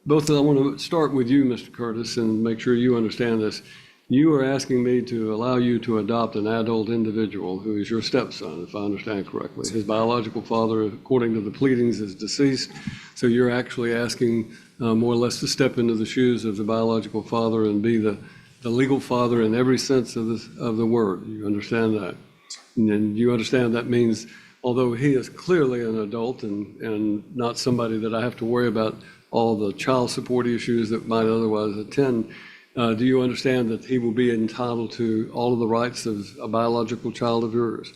both, I want to start with you, Mr. Curtis, and make sure you understand this. You are asking me to allow you to adopt an adult individual who is your stepson, if I understand correctly. His biological father, according to the pleadings, is deceased. So you're actually asking more or less to step into the shoes of the biological father and be the legal father in every sense of the word. You understand that? And you understand that means, although he is clearly an adult and not somebody that I have to worry about all the child support issues that might otherwise attend, do you understand that he will be entitled to all of the rights of a biological child of yours?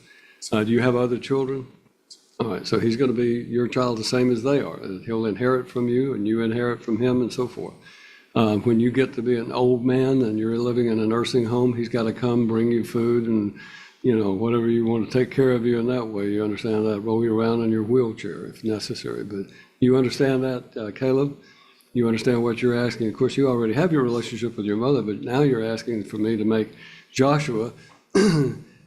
Do you have other children? All right, so he's going to be your child the same as they are. He'll inherit from you and you inherit from him and so forth. When you get to be an old man and you're living in a nursing home, he's got to come bring you food and, whatever you want to take care of you in that way. You understand that? Roll you around in your wheelchair if necessary. But you understand that, Caleb? You understand what you're asking. Of course, you already have your relationship with your mother, but now you're asking for me to make Joshua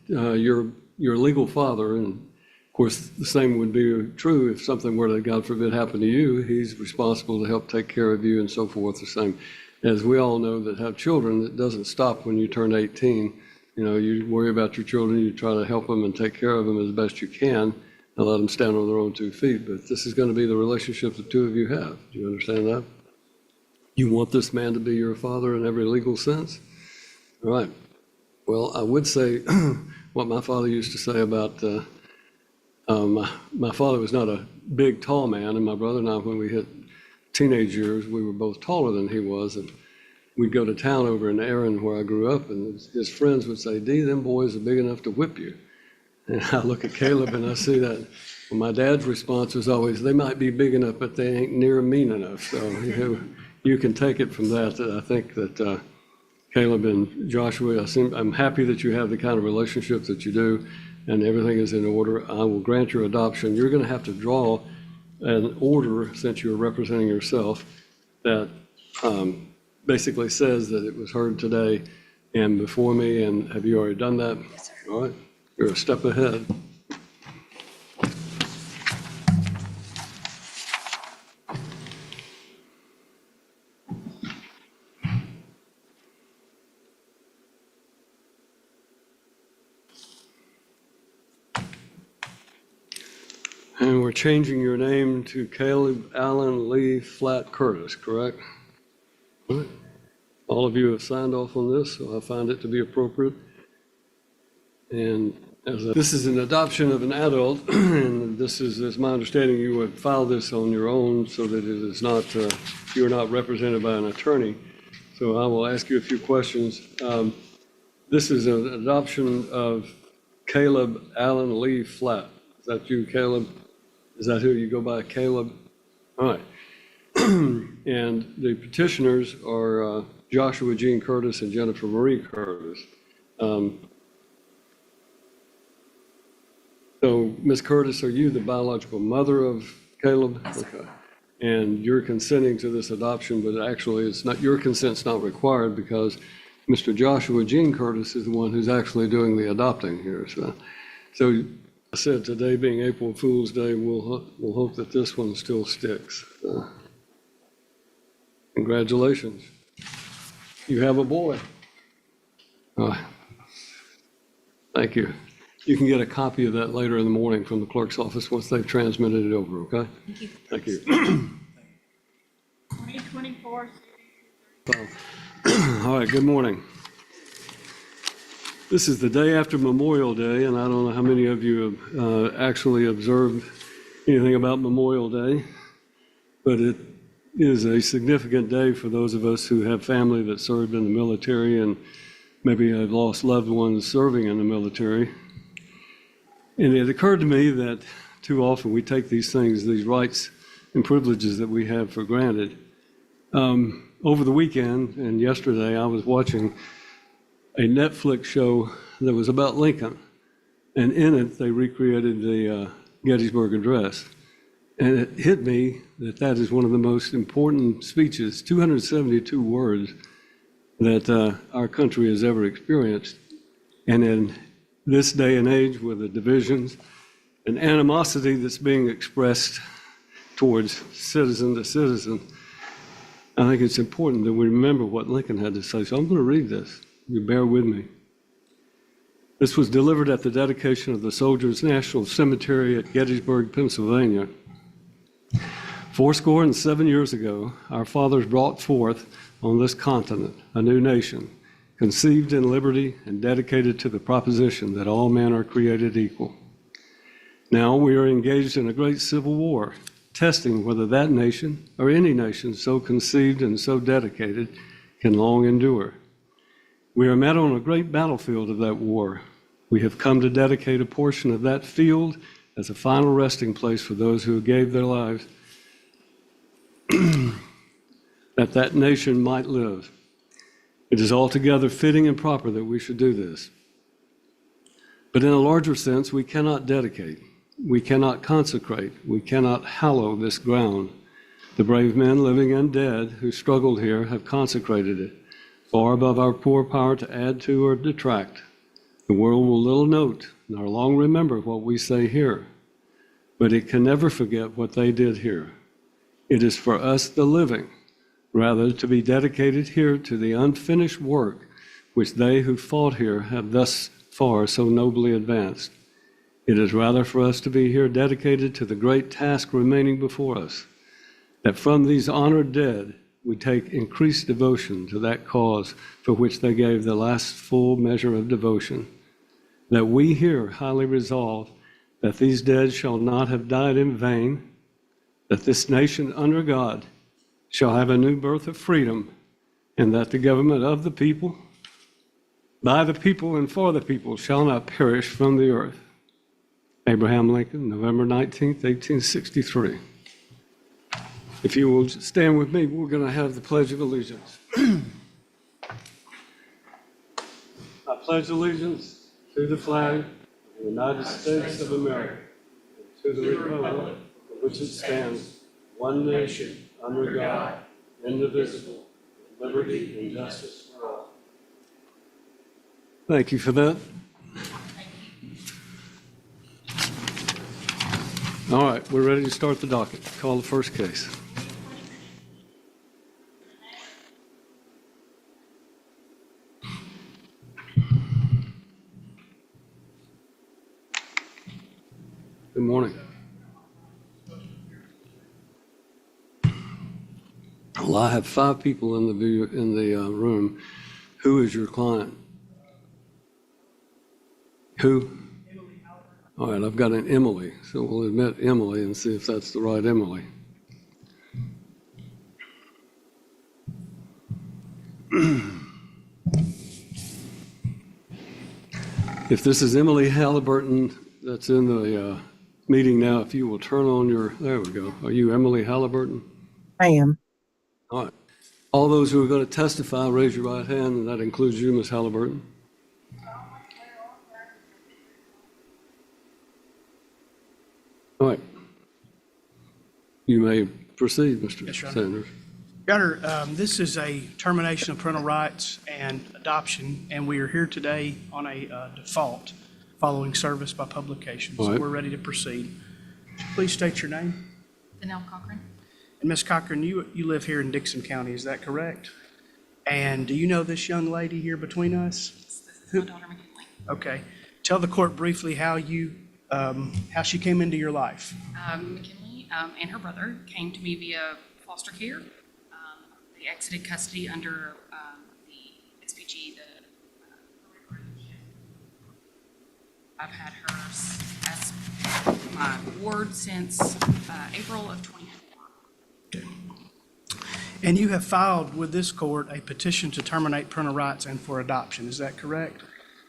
your legal father. And of course, the same would be true if something were to, God forbid, happen to you. He's responsible to help take care of you and so forth. The same as we all know that have children, it doesn't stop when you turn 18. You worry about your children, you try to help them and take care of them as best you can and let them stand on their own 2 feet. But this is going to be the relationship the two of you have. Do you understand that? You want this man to be your father in every legal sense? All right. Well, I would say what my father used to say about my father was not a big, tall man, and my brother and I, when we hit teenage years, we were both taller than he was, and we'd go to town over in Erin, where I grew up, and his friends would say, "Dee, them boys are big enough to whip you." And I look at Caleb and I see that. Well, my dad's response was always, "They might be big enough, but they ain't near mean enough." So you can take it from that. I think that Caleb and Joshua, I'm happy that you have the kind of relationship that you do and everything is in order. I will grant your adoption. You're going to have to draw an order, since you're representing yourself, that basically says that it was heard today and before me. And have you already done that? Yes, sir. All right. You're a step ahead. And we're changing your name to Caleb Allen Lee Flatt Curtis, correct? All right. All of you have signed off on this, so I find it to be appropriate. And this is an adoption of an adult, and this is, as my understanding, you would file this on your own so that it is not, you're not represented by an attorney. So I will ask you a few questions. This is an adoption of Caleb Allen Lee Flatt. Is that you, Caleb? Is that who you go by, Caleb? All right. And the petitioners are Joshua Gene Curtis and Jennifer Marie Curtis. So, Ms. Curtis, are you the biological mother of Caleb? Yes, okay. And you're consenting to this adoption, but actually it's not, your consent's not required because Mr. Joshua Gene Curtis is the one who's actually doing the adopting here. So I said today being April Fool's Day, we'll hope that this one still sticks. Congratulations. You have a boy. Thank you. You can get a copy of that later in the morning from the clerk's office once they've transmitted it over, okay? Thank you. Thank you. 2024. All right, good morning. This is the day after Memorial Day, and I don't know how many of you have actually observed anything about Memorial Day, but it is a significant day for those of us who have family that served in the military and maybe have lost loved ones serving in the military. And it occurred to me that too often we take these things, these rights and privileges that we have for granted. Over the weekend and yesterday, I was watching a Netflix show that was about Lincoln. And in it, they recreated the Gettysburg Address. And it hit me that that is one of the most important speeches, 272 words, that our country has ever experienced. And in this day and age, with the divisions and animosity that's being expressed towards citizen to citizen, I think it's important that we remember what Lincoln had to say. So I'm going to read this. You bear with me. This was delivered at the dedication of the Soldiers' National Cemetery at Gettysburg, Pennsylvania. 77 years ago, our fathers brought forth on this continent a new nation, conceived in liberty and dedicated to the proposition that all men are created equal. Now we are engaged in a great civil war, testing whether that nation or any nation so conceived and so dedicated can long endure. We are met on a great battlefield of that war. We have come to dedicate a portion of that field as a final resting place for those who gave their lives that that nation might live. It is altogether fitting and proper that we should do this. But in a larger sense, we cannot dedicate, we cannot consecrate, we cannot hallow this ground. The brave men, living and dead, who struggled here have consecrated it, far above our poor power to add to or detract. The world will little note nor long remember what we say here, but it can never forget what they did here. It is for us, the living, rather to be dedicated here to the unfinished work which they who fought here have thus far so nobly advanced. It is rather for us to be here dedicated to the great task remaining before us, that from these honored dead we take increased devotion to that cause for which they gave the last full measure of devotion, that we here highly resolve that these dead shall not have died in vain, that this nation under God shall have a new birth of freedom, and that the government of the people, by the people and for the people, shall not perish from the earth. Abraham Lincoln, November 19th, 1863. If you will stand with me, we're going to have the Pledge of Allegiance. I pledge allegiance to the flag of the United States of America, and to the republic for which it stands, one nation, under God, indivisible, with liberty and justice for all. Thank you for that. All right, we're ready to start the docket. Call the first case. Good morning. Well, I have 5 people in the room. Who is your client? Who? All right, I've got an Emily, so we'll admit Emily and see if that's the right Emily. If this is Emily Halliburton that's in the meeting now, if you will turn on your, there we go. Are you Emily Halliburton? I am. All right. All those who are going to testify, raise your right hand, and that includes you, Ms. Halliburton. All right. You may proceed, Mr. Yes, Your Honor. Sanders. Your Honor, this is a termination of parental rights and adoption, and we are here today on a default following service by publication. All So right. we're ready to proceed. Please state your name. Danelle Cochran. And Ms. Cochran, you live here in Dixon County, is that correct? And do you know this young lady here between us? This is my daughter McKinley. Okay. Tell the court briefly how she came into your life. McKinley and her brother came to me via foster care. They exited custody under the SPG. I've had her as my ward since April of 2024. And you have filed with this court a petition to terminate parental rights and for adoption, is that correct?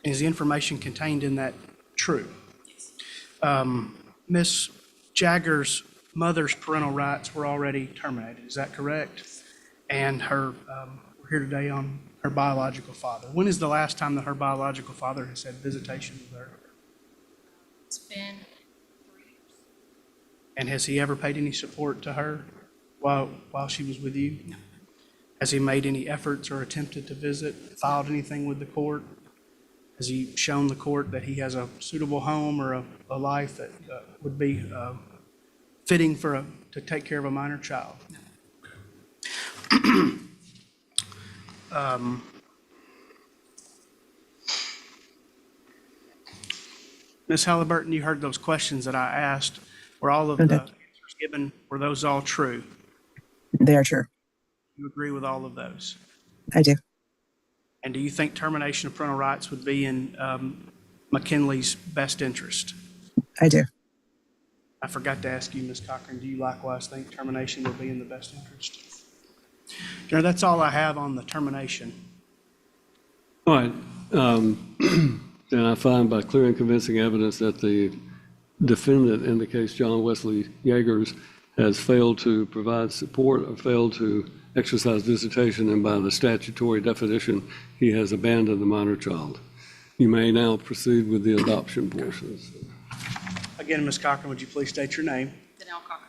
And is the information contained in that true? Yes. Ms. Jagger's mother's parental rights were already terminated, is that correct? And we're here today on her biological father. When is the last time that her biological father has had visitation with her? It's been 3 years. And has he ever paid any support to her while she was with you? No. Has he made any efforts or attempted to visit, filed anything with the court? Has he shown the court that he has a suitable home or a life that would be fitting to take care of a minor child? No. Ms. Halliburton, you heard those questions that I asked. Were all of the Okay. answers given, were those all true? They are true. You agree with all of those? I do. And do you think termination of parental rights would be in McKinley's best interest? I do. I forgot to ask you, Ms. Cochran, do you likewise think termination would be in the best interest? Jared, that's all I have on the termination. All right. And I find by clear and convincing evidence that the defendant in the case, John Wesley Yeagers, has failed to provide support or failed to exercise visitation, and by the statutory definition, he has abandoned the minor child. You may now proceed with the adoption portions. Again, Ms. Cochran, would you please state your name? Danelle Cochran.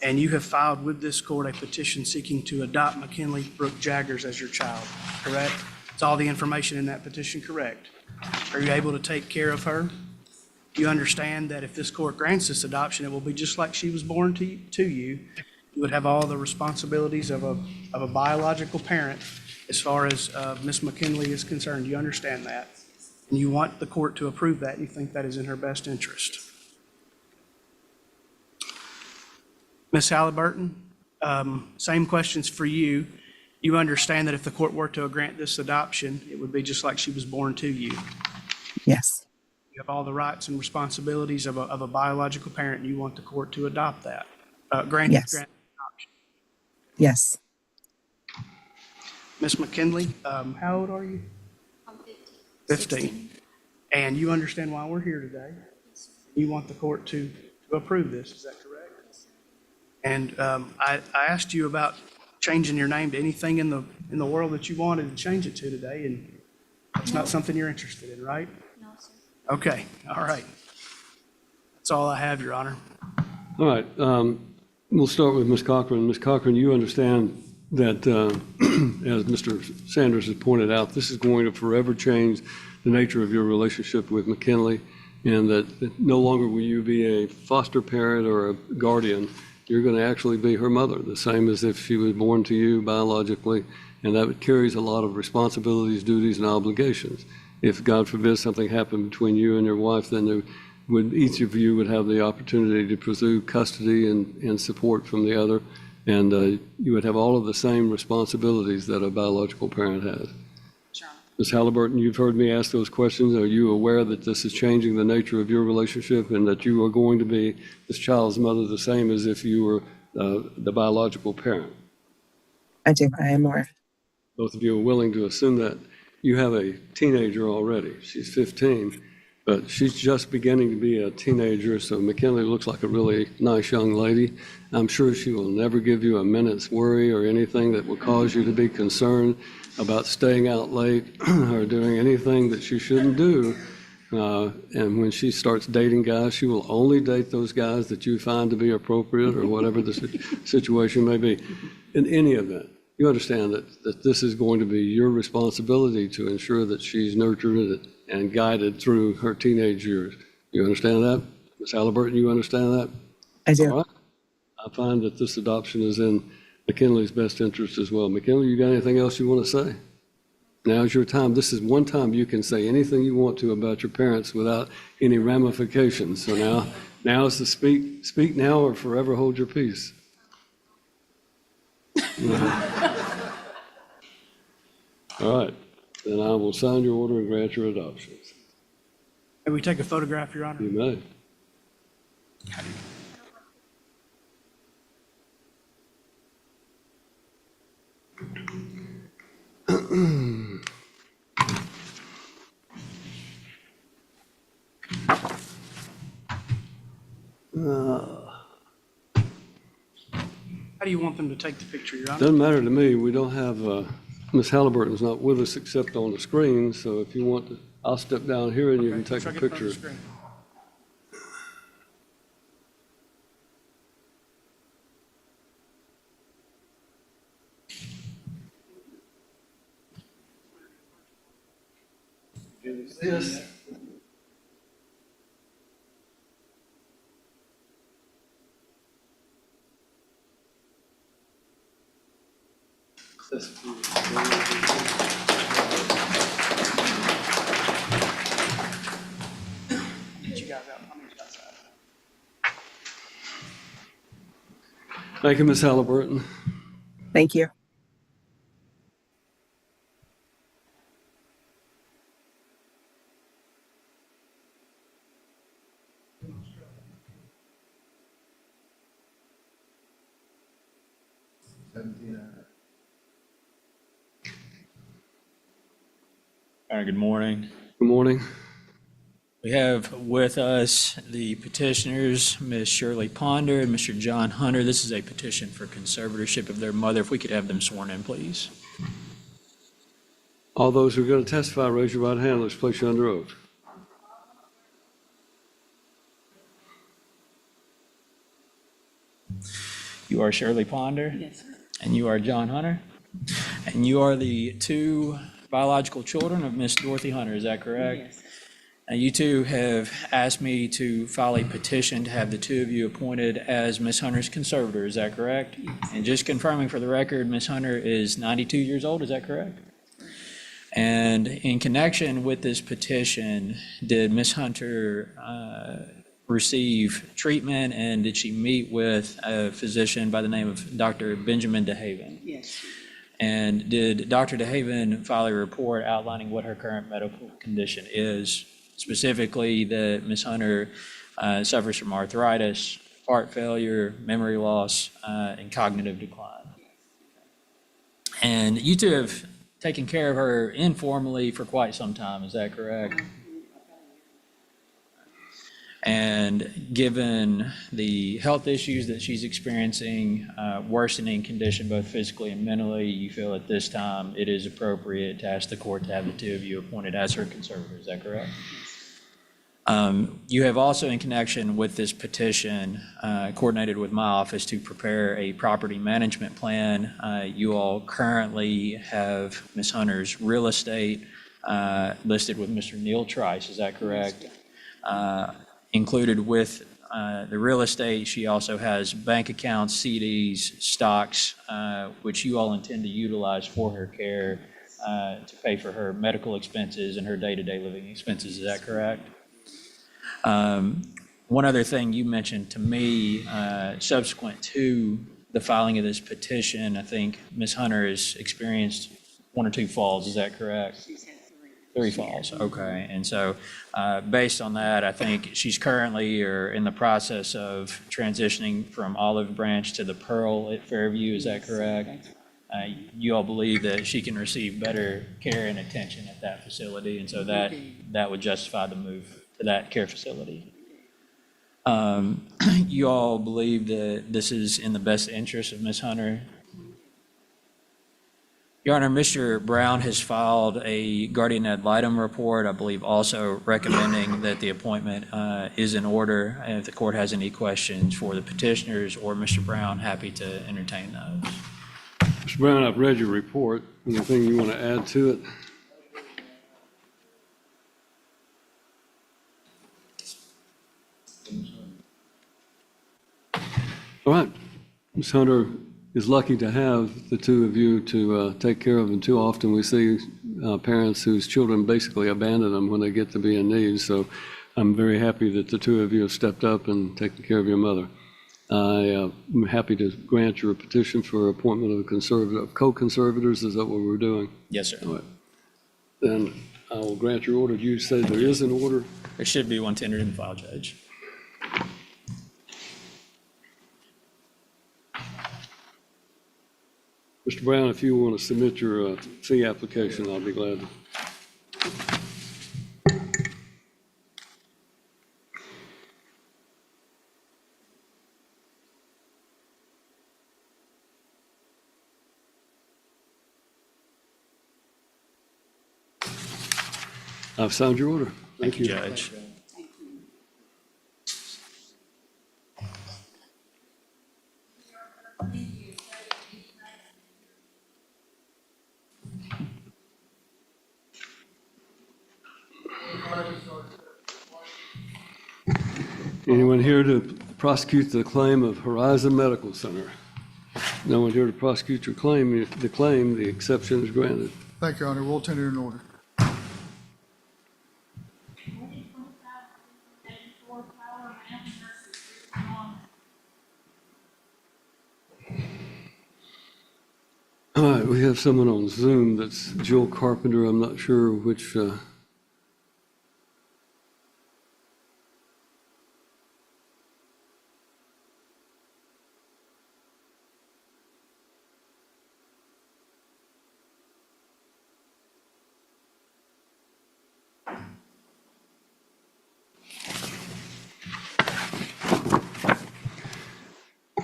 And you have filed with this court a petition seeking to adopt McKinley Brooke Jaggers as your child, correct? Is all the information in that petition correct? Are you able to take care of her? You understand that if this court grants this adoption, it will be just like she was born to you. You would have all the responsibilities of a biological parent as far as Ms. McKinley is concerned. You understand that? And you want the court to approve that, and you think that is in her best interest. Ms. Halliburton, same questions for you. You understand that if the court were to grant this adoption, it would be just like she was born to you. Yes. You have all the rights and responsibilities of a biological parent, and you want the court to adopt that, grant Yes. adoption. Yes. Ms. McKinley, how old are you? I'm 15. And you understand why we're here today? You want the court to approve this, is that correct? And I asked you about changing your name to anything in the world that you wanted to change it to today, and it's not something you're interested in, right? No, sir. Okay, all right. That's all I have, Your Honor. All right. We'll start with Ms. Cochran. Ms. Cochran, you understand that, as Mr. Sanders has pointed out, this is going to forever change the nature of your relationship with McKinley, and that no longer will you be a foster parent or a guardian. You're going to actually be her mother, the same as if she was born to you biologically, and that carries a lot of responsibilities, duties, and obligations. If, God forbid, something happened between you and your wife, then each of you would have the opportunity to pursue custody and support from the other, and you would have all of the same responsibilities that a biological parent has. Sure. Ms. Halliburton, you've heard me ask those questions. Are you aware that this is changing the nature of your relationship and that you are going to be this child's mother the same as if you were the biological parent? I do. I am aware. Both of you are willing to assume that. You have a teenager already. She's 15, but she's just beginning to be a teenager, so McKinley looks like a really nice young lady. I'm sure she will never give you a minute's worry or anything that will cause you to be concerned about staying out late or doing anything that she shouldn't do. And when she starts dating guys, she will only date those guys that you find to be appropriate or whatever the situation may be. In any event, you understand that this is going to be your responsibility to ensure that she's nurtured and guided through her teenage years. You understand that? Ms. Halliburton, you understand that? I do. All right. I find that this adoption is in McKinley's best interest as well. McKinley, you got anything else you want to say? Now's your time. This is one time you can say anything you want to about your parents without any ramifications. So now is to speak. Speak now or forever hold your peace. All right. Then I will sign your order and grant your adoptions. May we take a photograph, Your Honor? You may. How do you want them to take the picture, Your Honor? Doesn't matter to me. We don't have, Ms. Halliburton's not with us except on the screen, so if you want to, I'll step down here and you can Okay, take try a to get in front picture. of the screen. Yes. Get you guys out. I'll meet you outside. Thank you, Ms. Halliburton. Thank you. All right, good morning. Good morning. We have with us the petitioners, Ms. Shirley Ponder and Mr. John Hunter. This is a petition for conservatorship of their mother. If we could have them sworn in, please. All those who are going to testify, raise your right hand. Let's place you under oath. You are Shirley Ponder? Yes, sir. And you are John Hunter? And you are the two biological children of Miss Dorothy Hunter, is that correct? Yes, sir. Now, you two have asked me to file a petition to have the two of you appointed as Miss Hunter's conservator, is that correct? Yes. And just confirming for the record, Miss Hunter is 92 years old, is that correct? And in connection with this petition, did Miss Hunter receive treatment, and did she meet with a physician by the name of Dr. Benjamin DeHaven? Yes. And did Dr. DeHaven file a report outlining what her current medical condition is, specifically that Ms. Hunter suffers from arthritis, heart failure, memory loss, and cognitive decline? And you two have taken care of her informally for quite some time, is that correct? And given the health issues that she's experiencing, worsening condition both physically and mentally, you feel at this time it is appropriate to ask the court to have the two of you appointed as her conservator, is that correct? You have also, in connection with this petition, coordinated with my office to prepare a property management plan. You all currently have Ms. Hunter's real estate listed with Mr. Neil Trice, is that correct? Included with the real estate, she also has bank accounts, CDs, stocks, which you all intend to utilize for her care to pay for her medical expenses and her day-to-day living expenses, is that correct? One other thing you mentioned to me, subsequent to the filing of this petition, I think Ms. Hunter has experienced one or two falls, is that correct? She's had Three falls, okay. And so based on that, I think she's currently or in the process of transitioning from Olive Branch to the Pearl at Fairview, is that correct? You all believe that she can receive better care and attention at that facility, and so that would justify the move to that care facility. You all believe that this is in the best interest of Ms. Hunter? Your Honor, Mr. Brown has filed a guardian ad litem report, I believe also recommending that the appointment is in order. And if the court has any questions for the petitioners or Mr. Brown, happy to entertain those. Mr. Brown, I've read your report. Anything you want to add to it? All right. Ms. Hunter is lucky to have the two of you to take care of, and too often we see parents whose children basically abandon them when they get to be in need. So I'm very happy that the two of you have stepped up and taken care of your mother. I am happy to grant your petition for appointment of co-conservators. Is that what we're doing? Yes, sir. All right. Then I will grant your order. You say there is an order? There should be one tendered in the file, Judge. Mr. Brown, if you want to submit your fee application, I'll be glad to. I've signed your order. Thank you. Judge. Anyone here to prosecute the claim of Horizon Medical Center? No one here to prosecute your claim. The claim, the exception is granted. Thank you, Your Honor. We'll tender an order. All right, we have someone on Zoom that's Jill Carpenter. I'm not sure which.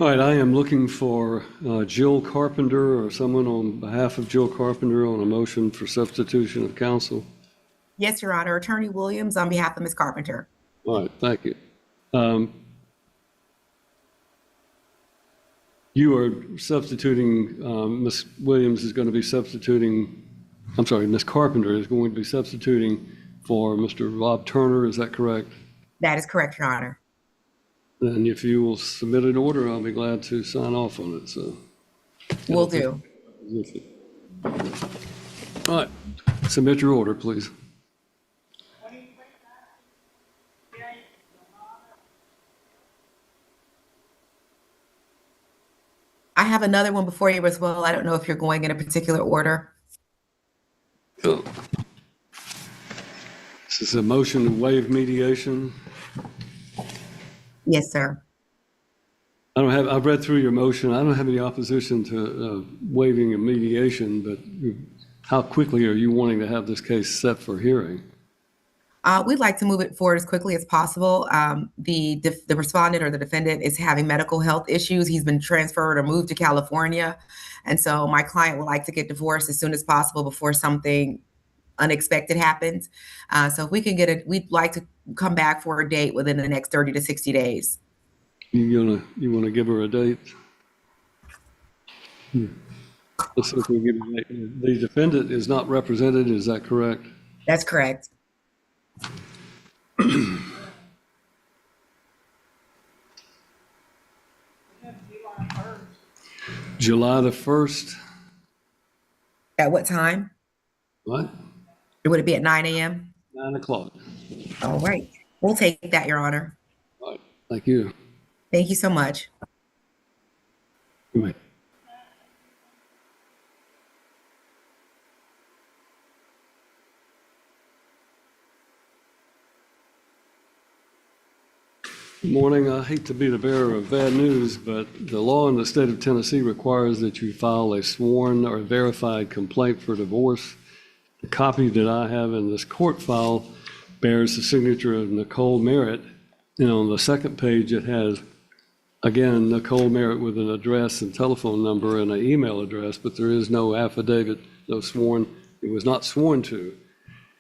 All right, I am looking for Jill Carpenter or someone on behalf of Jill Carpenter on a motion for substitution of counsel. Yes, Your Honor. Attorney Williams on behalf of Ms. Carpenter. All right, thank you. You are substituting, Ms. Williams is going to be substituting, I'm sorry, Ms. Carpenter is going to be substituting for Mr. Rob Turner, is that correct? That is correct, Your Honor. Then if you will submit an order, I'll be glad to sign off on it, so. Will do. All right, submit your order, please. I have another one before you as well. I don't know if you're going in a particular order. Oh. This is a motion to waive mediation. Yes, sir. I've read through your motion. I don't have any opposition to waiving a mediation, but how quickly are you wanting to have this case set for hearing? We'd like to move it forward as quickly as possible. The respondent or the defendant is having medical health issues. He's been transferred or moved to California. And so my client would like to get divorced as soon as possible before something unexpected happens. So if we can get it, we'd like to come back for a date within the next 30 to 60 days. You want to give her a date? Let's see if we can get a date. The defendant is not represented, is that correct? That's correct. July the 1st, At what time? what? Would it be at 9 a.m.? 9 o'clock. All right. We'll take that, Your Honor. All right, thank you. Thank you so much. Go ahead. Good morning. I hate to be the bearer of bad news, but the law in the state of Tennessee requires that you file a sworn or verified complaint for divorce. The copy that I have in this court file bears the signature of Nicole Merritt, and on the second page it has, again, Nicole Merritt with an address and telephone number and an email address, but there is no affidavit, no sworn, it was not sworn to,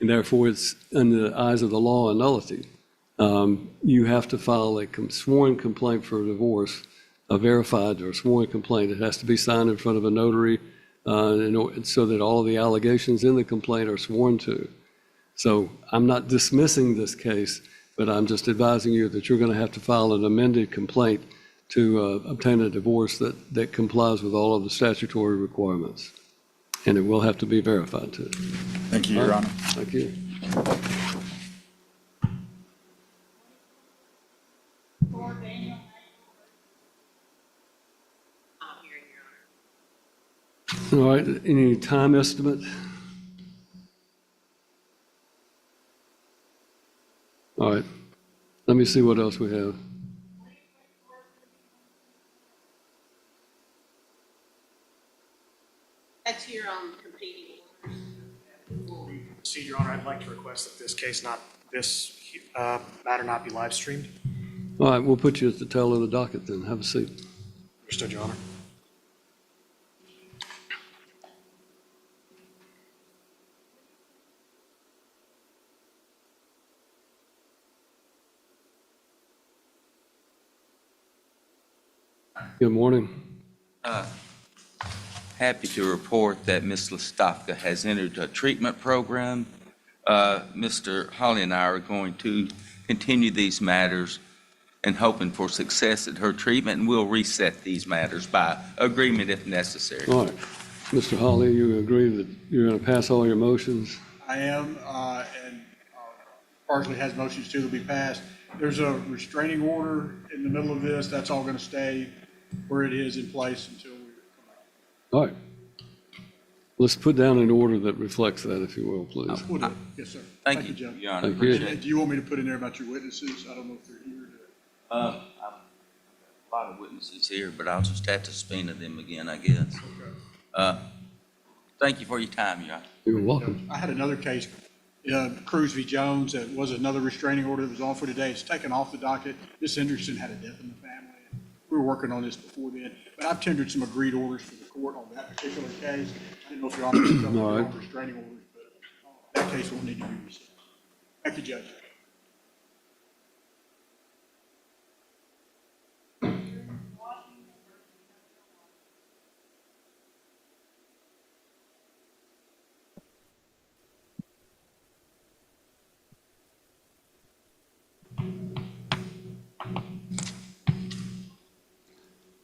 and therefore it's, in the eyes of the law, a nullity. You have to file a sworn complaint for divorce, a verified or sworn complaint. It has to be signed in front of a notary so that all of the allegations in the complaint are sworn to. So I'm not dismissing this case, but I'm just advising you that you're going to have to file an amended complaint to obtain a divorce that complies with all of the statutory requirements. And it will have to be verified too. Thank you, Your Honor. Thank you. All right, any time estimate? All right, let me see what else we have. That's here on competing orders. See, Your Honor, I'd like to request that this matter not be live streamed. All right, we'll put you at the tail of the docket then. Have a seat. Understood, Your Honor. Good morning. Happy to report that Ms. Listowka has entered a treatment program. Mr. Holly and I are going to continue these matters and hoping for success at her treatment, and we'll reset these matters by agreement if necessary. All right. Mr. Hawley, you agree that you're going to pass all your motions? I am, and partially has motions too that'll be passed. There's a restraining order in the middle of this. That's all going to stay where it is in place until we come out. All right. Let's put down an order that reflects that, if you will, please. Will do. Yes, sir. Thank you, Judge. Your Honor. Thank you. Appreciate it. Do you want me to put in there about your witnesses? I don't know if they're here. A lot of witnesses here, but I'll just have to subpoena them again, I guess. Thank you for your time, Your Honor. You're welcome. I had another case, Cruz v. Jones, that was another restraining order that was on for today. It's taken off the docket. Miss Henderson had a death in the family. We were working on this before then, but I've tendered some agreed orders for the court on that particular case. I didn't know if Your Honor was coming All right. on restraining orders, but that case will need to be resolved. Thank you, Judge.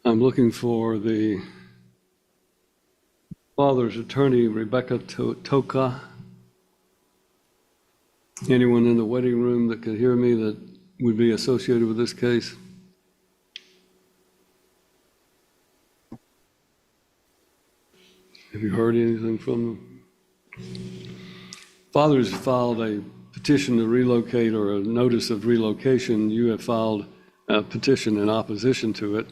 I'm looking for the father's attorney, Rebecca Toka. Anyone in the waiting room that could hear me that would be associated with this case? Have you heard anything from them? Father's filed a petition to relocate or a notice of relocation. You have filed a petition in opposition to it.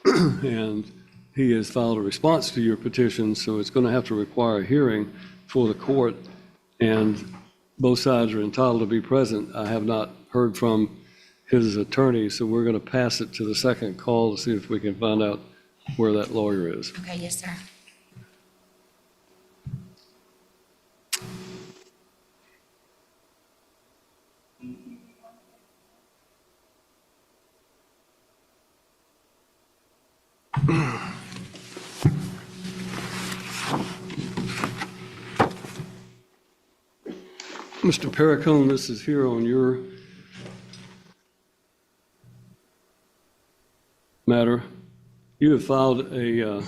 And he has filed a response to your petition, so it's going to have to require a hearing for the court, and both sides are entitled to be present. I have not heard from his attorney, so we're going to pass it to the second call to see if we can find out where that lawyer is. Okay, yes, sir. Mr. Perricone, this is here on your matter. You have filed a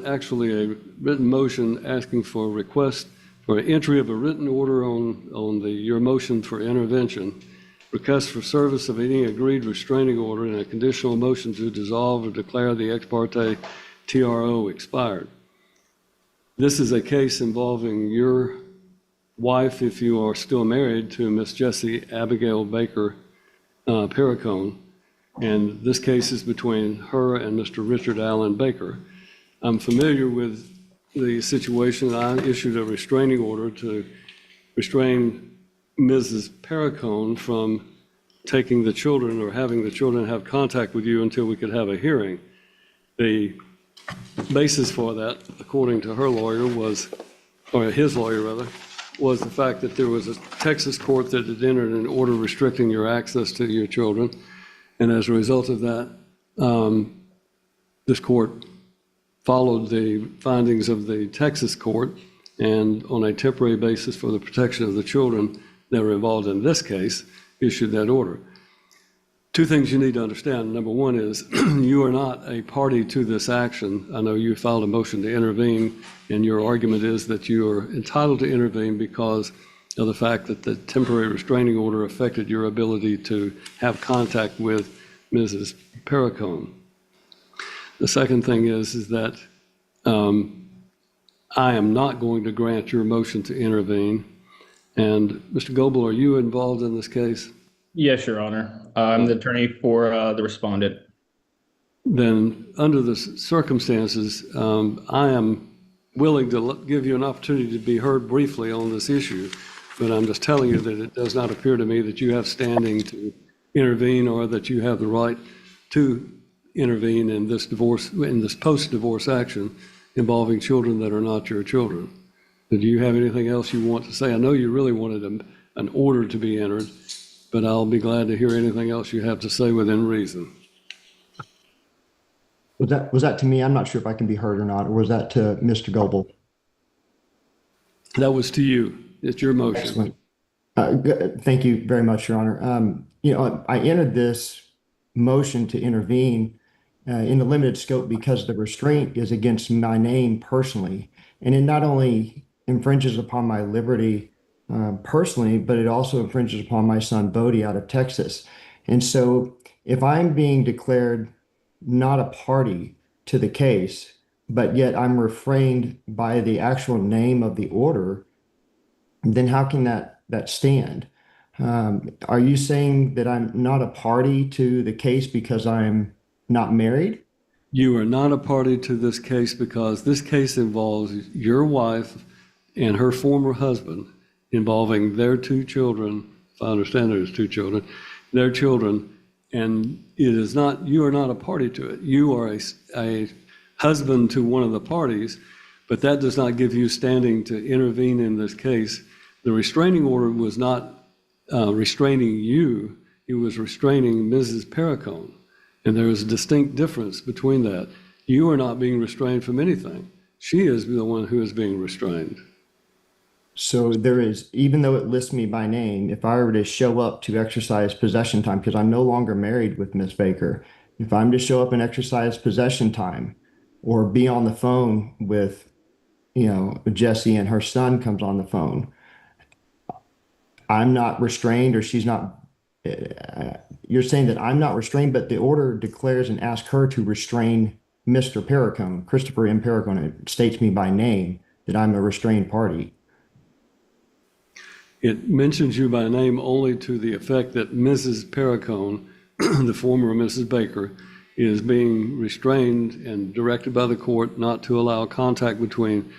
actually a written motion asking for a request for entry of a written order on your motion for intervention, request for service of any agreed restraining order, and a conditional motion to dissolve or declare the ex parte TRO expired. This is a case involving your wife, if you are still married, to Miss Jessie Abigail Baker Perricone, and this case is between her and Mr. Richard Allen Baker. I'm familiar with the situation. I issued a restraining order to restrain Mrs. Perricone from taking the children or having the children have contact with you until we could have a hearing. The basis for that, according to her lawyer, or his lawyer rather, was the fact that there was a Texas court that had entered an order restricting your access to your children. And as a result of that, this court followed the findings of the Texas court, and on a temporary basis for the protection of the children that were involved in this case, issued that order. Two things you need to understand. Number one is you are not a party to this action. I know you filed a motion to intervene, and your argument is that you are entitled to intervene because of the fact that the temporary restraining order affected your ability to have contact with Mrs. Perricone. The second thing is that I am not going to grant your motion to intervene. And Mr. Goebel, are you involved in this case? Yes, Your Honor. I'm the attorney for the respondent. Then, under the circumstances, I am willing to give you an opportunity to be heard briefly on this issue, but I'm just telling you that it does not appear to me that you have standing to intervene or that you have the right to intervene in this divorce, in this post-divorce action involving children that are not your children. Do you have anything else you want to say? I know you really wanted an order to be entered, but I'll be glad to hear anything else you have to say within reason. Was that to me? I'm not sure if I can be heard or not, or was that to Mr. Goebel? That was to you. It's your motion. Excellent. Thank you very much, Your Honor. I entered this motion to intervene in a limited scope because the restraint is against my name personally. And it not only infringes upon my liberty personally, but it also infringes upon my son Bodie out of Texas. And so if I'm being declared not a party to the case, but yet I'm refrained by the actual name of the order, then how can that stand? Are you saying that I'm not a party to the case because I'm not married? You are not a party to this case because this case involves your wife and her former husband, involving their two children. If I understand there's two children, their children, and it is not, you are not a party to it. You are a husband to one of the parties, but that does not give you standing to intervene in this case. The restraining order was not restraining you, it was restraining Mrs. Perricone. And there is a distinct difference between that. You are not being restrained from anything. She is the one who is being restrained. So there is, even though it lists me by name, if I were to show up to exercise possession time, because I'm no longer married with Miss Baker, if I'm to show up and exercise possession time or be on the phone with, Jessie and her son comes on the phone, I'm not restrained or she's not. You're saying that I'm not restrained, but the order declares and asks her to restrain Mr. Perricone, Christopher M. Perricone. It states me by name that I'm a restrained party. It mentions you by name only to the effect that Mrs. Perricone, the former Mrs. Baker, is being restrained and directed by the court not to allow contact between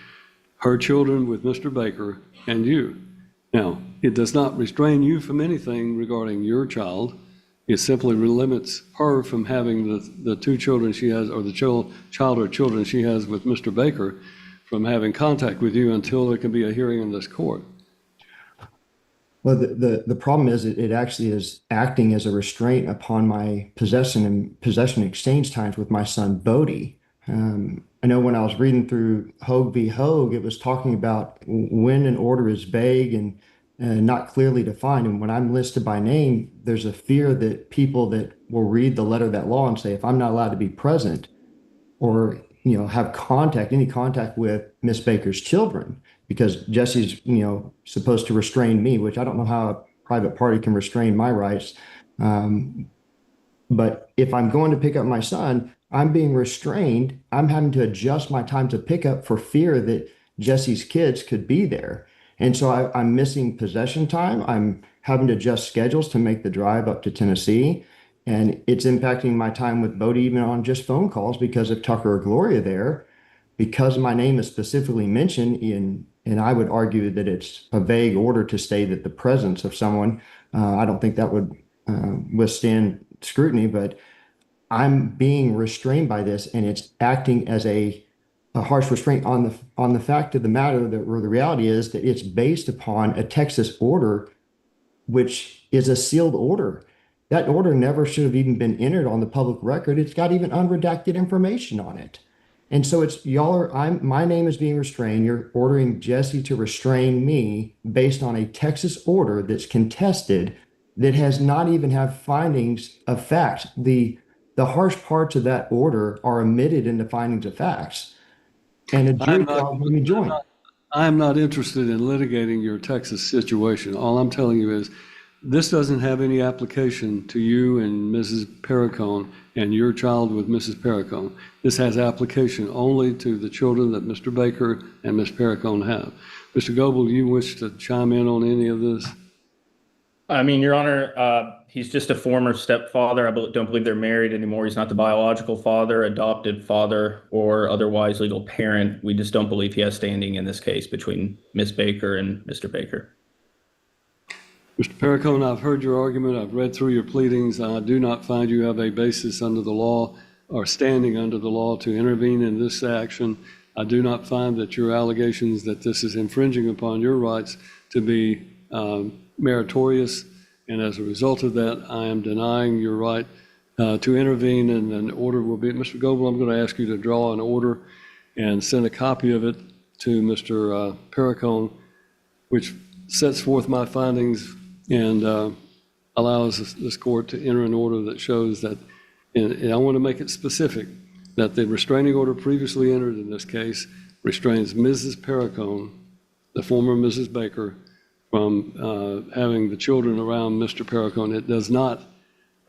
her children with Mr. Baker and you. Now, it does not restrain you from anything regarding your child. It simply limits her from having the two children she has, or the child or children she has with Mr. Baker, from having contact with you until there can be a hearing in this court. Well, the problem is it actually is acting as a restraint upon my possession exchange times with my son Bodie. I know when I was reading through Hogue v. Hogue, it was talking about when an order is vague and not clearly defined. And when I'm listed by name, there's a fear that people that will read the letter of that law and say, if I'm not allowed to be present or have any contact with Miss Baker's children, because Jesse's supposed to restrain me, which I don't know how a private party can restrain my rights. But if I'm going to pick up my son, I'm being restrained. I'm having to adjust my time to pick up for fear that Jesse's kids could be there. And so I'm missing possession time. I'm having to adjust schedules to make the drive up to Tennessee. And it's impacting my time with Bodie even on just phone calls because of Tucker or Gloria there, because my name is specifically mentioned and I would argue that it's a vague order to state that the presence of someone, I don't think that would withstand scrutiny, but I'm being restrained by this, and it's acting as a harsh restraint on the fact of the matter where the reality is that it's based upon a Texas order, which is a sealed order. That order never should have even been entered on the public record. It's got even unredacted information on it. And so my name is being restrained. You're ordering Jesse to restrain me based on a Texas order that's contested, that has not even have findings of facts. The harsh parts of that order are omitted in the findings of facts. And a jury trial will be joined. I am not interested in litigating your Texas situation. All I'm telling you is this doesn't have any application to you and Mrs. Perricone and your child with Mrs. Perricone. This has application only to the children that Mr. Baker and Ms. Perricone have. Mr. Goebel, do you wish to chime in on any of this? I mean, Your Honor, he's just a former stepfather. I don't believe they're married anymore. He's not the biological father, adopted father, or otherwise legal parent. We just don't believe he has standing in this case between Ms. Baker and Mr. Baker. Mr. Perricone, I've heard your argument. I've read through your pleadings. I do not find you have a basis under the law or standing under the law to intervene in this action. I do not find that your allegations that this is infringing upon your rights to be meritorious, and as a result of that, I am denying your right to intervene, and an order will be. Mr. Goebel, I'm going to ask you to draw an order and send a copy of it to Mr. Perricone, which sets forth my findings and allows this court to enter an order that shows that, and I want to make it specific, that the restraining order previously entered in this case restrains Mrs. Perricone, the former Mrs. Baker, from having the children around Mr. Perricone. It does not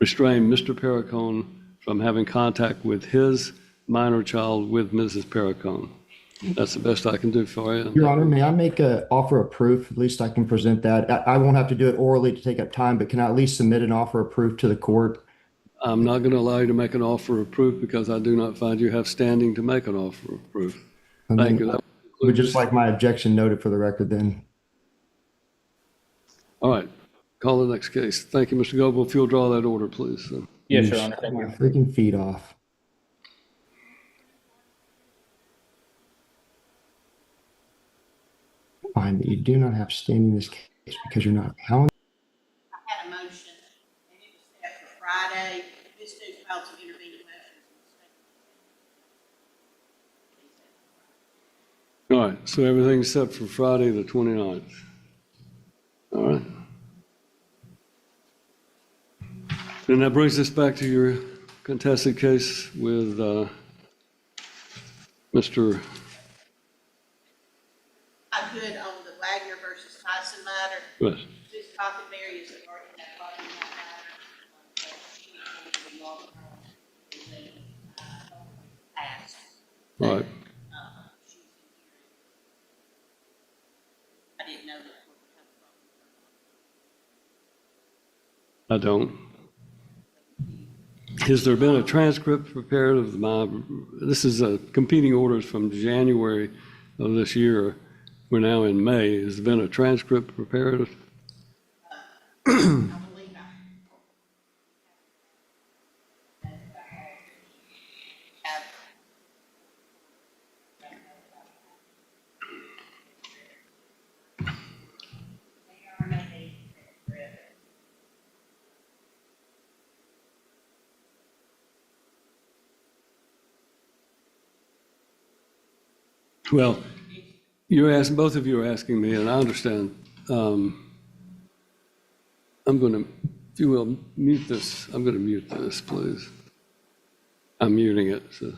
restrain Mr. Perricone from having contact with his minor child with Mrs. Perricone. That's the best I can do for you. Your Honor, may I make an offer of proof? At least I can present that. I won't have to do it orally to take up time, but can I at least submit an offer of proof to the court? I'm not going to allow you to make an offer of proof because I do not find you have standing to make an offer of proof. And Thank then you. would just like my objection noted for the record then. All right. Call the next case. Thank you, Mr. Goble. If you'll draw that order, please. Yes, Your Honor. Thank My you. freaking feet off. Fine, but you do not have standing in this case because you're not. How? I had a motion, and it was set for Friday. This dude filed some intervening motions. All right. So everything's set for Friday, the 29th. All right. And that brings us back to your contested case with Mr. I could on the Wagner versus Tyson matter. Yes. Ms. Cottonberry is regarding that party in that matter. She needs to be logged on in the past. All right. She's in here. I didn't know that would come from. I don't. Has there been a transcript prepared of this is competing orders from January of this year. We're now in May. Has there been a transcript prepared? I believe Well, both of you are asking me, and I understand. I'm going to, if you will, mute this. I'm going to mute this, please. I'm muting it. So.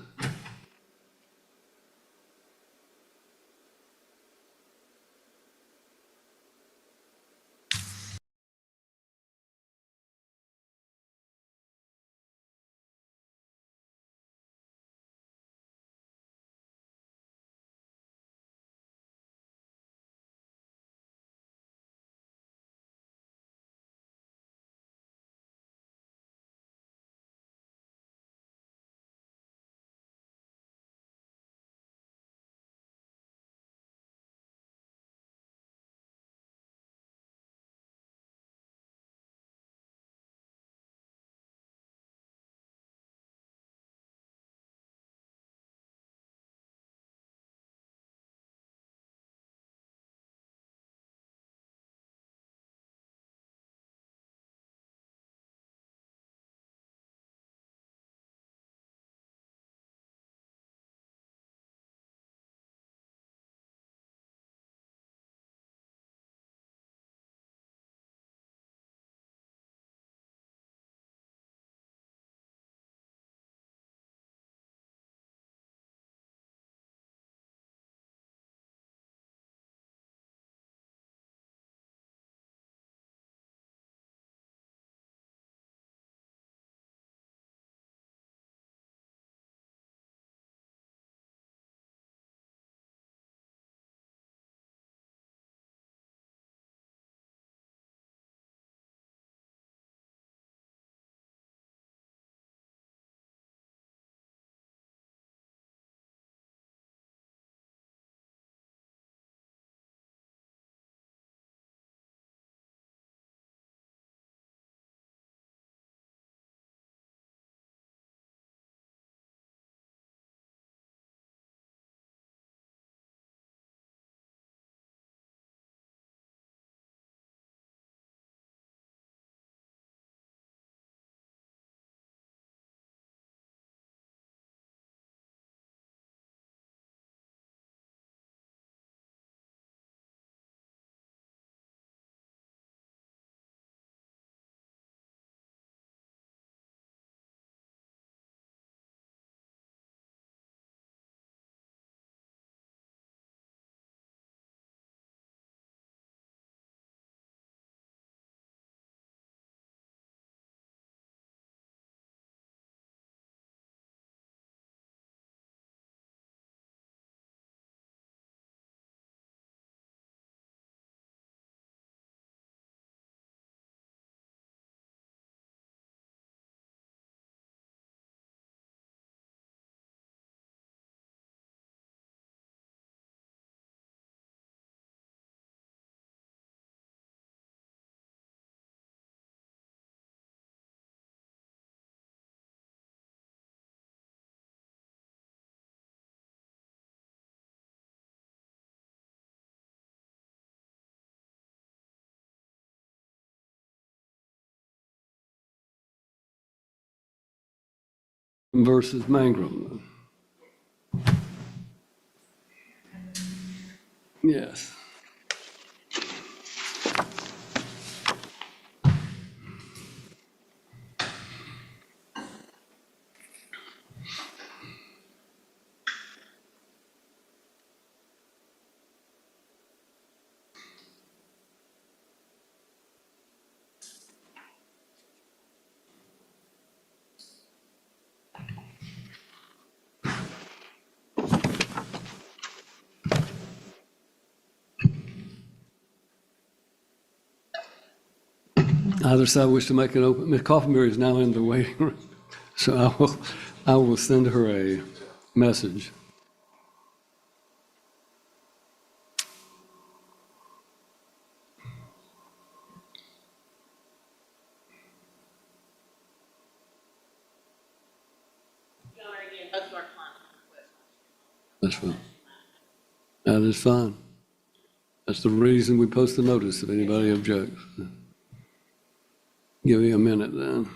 versus Mangrum. Yes. Either side wish to make an open. Ms. Coffenberry is now in the waiting room, so I will send her a message. Your Honor, again, both of our clients request. That's fine. That is fine. That's the reason we post the notice if anybody objects. Give me a minute then.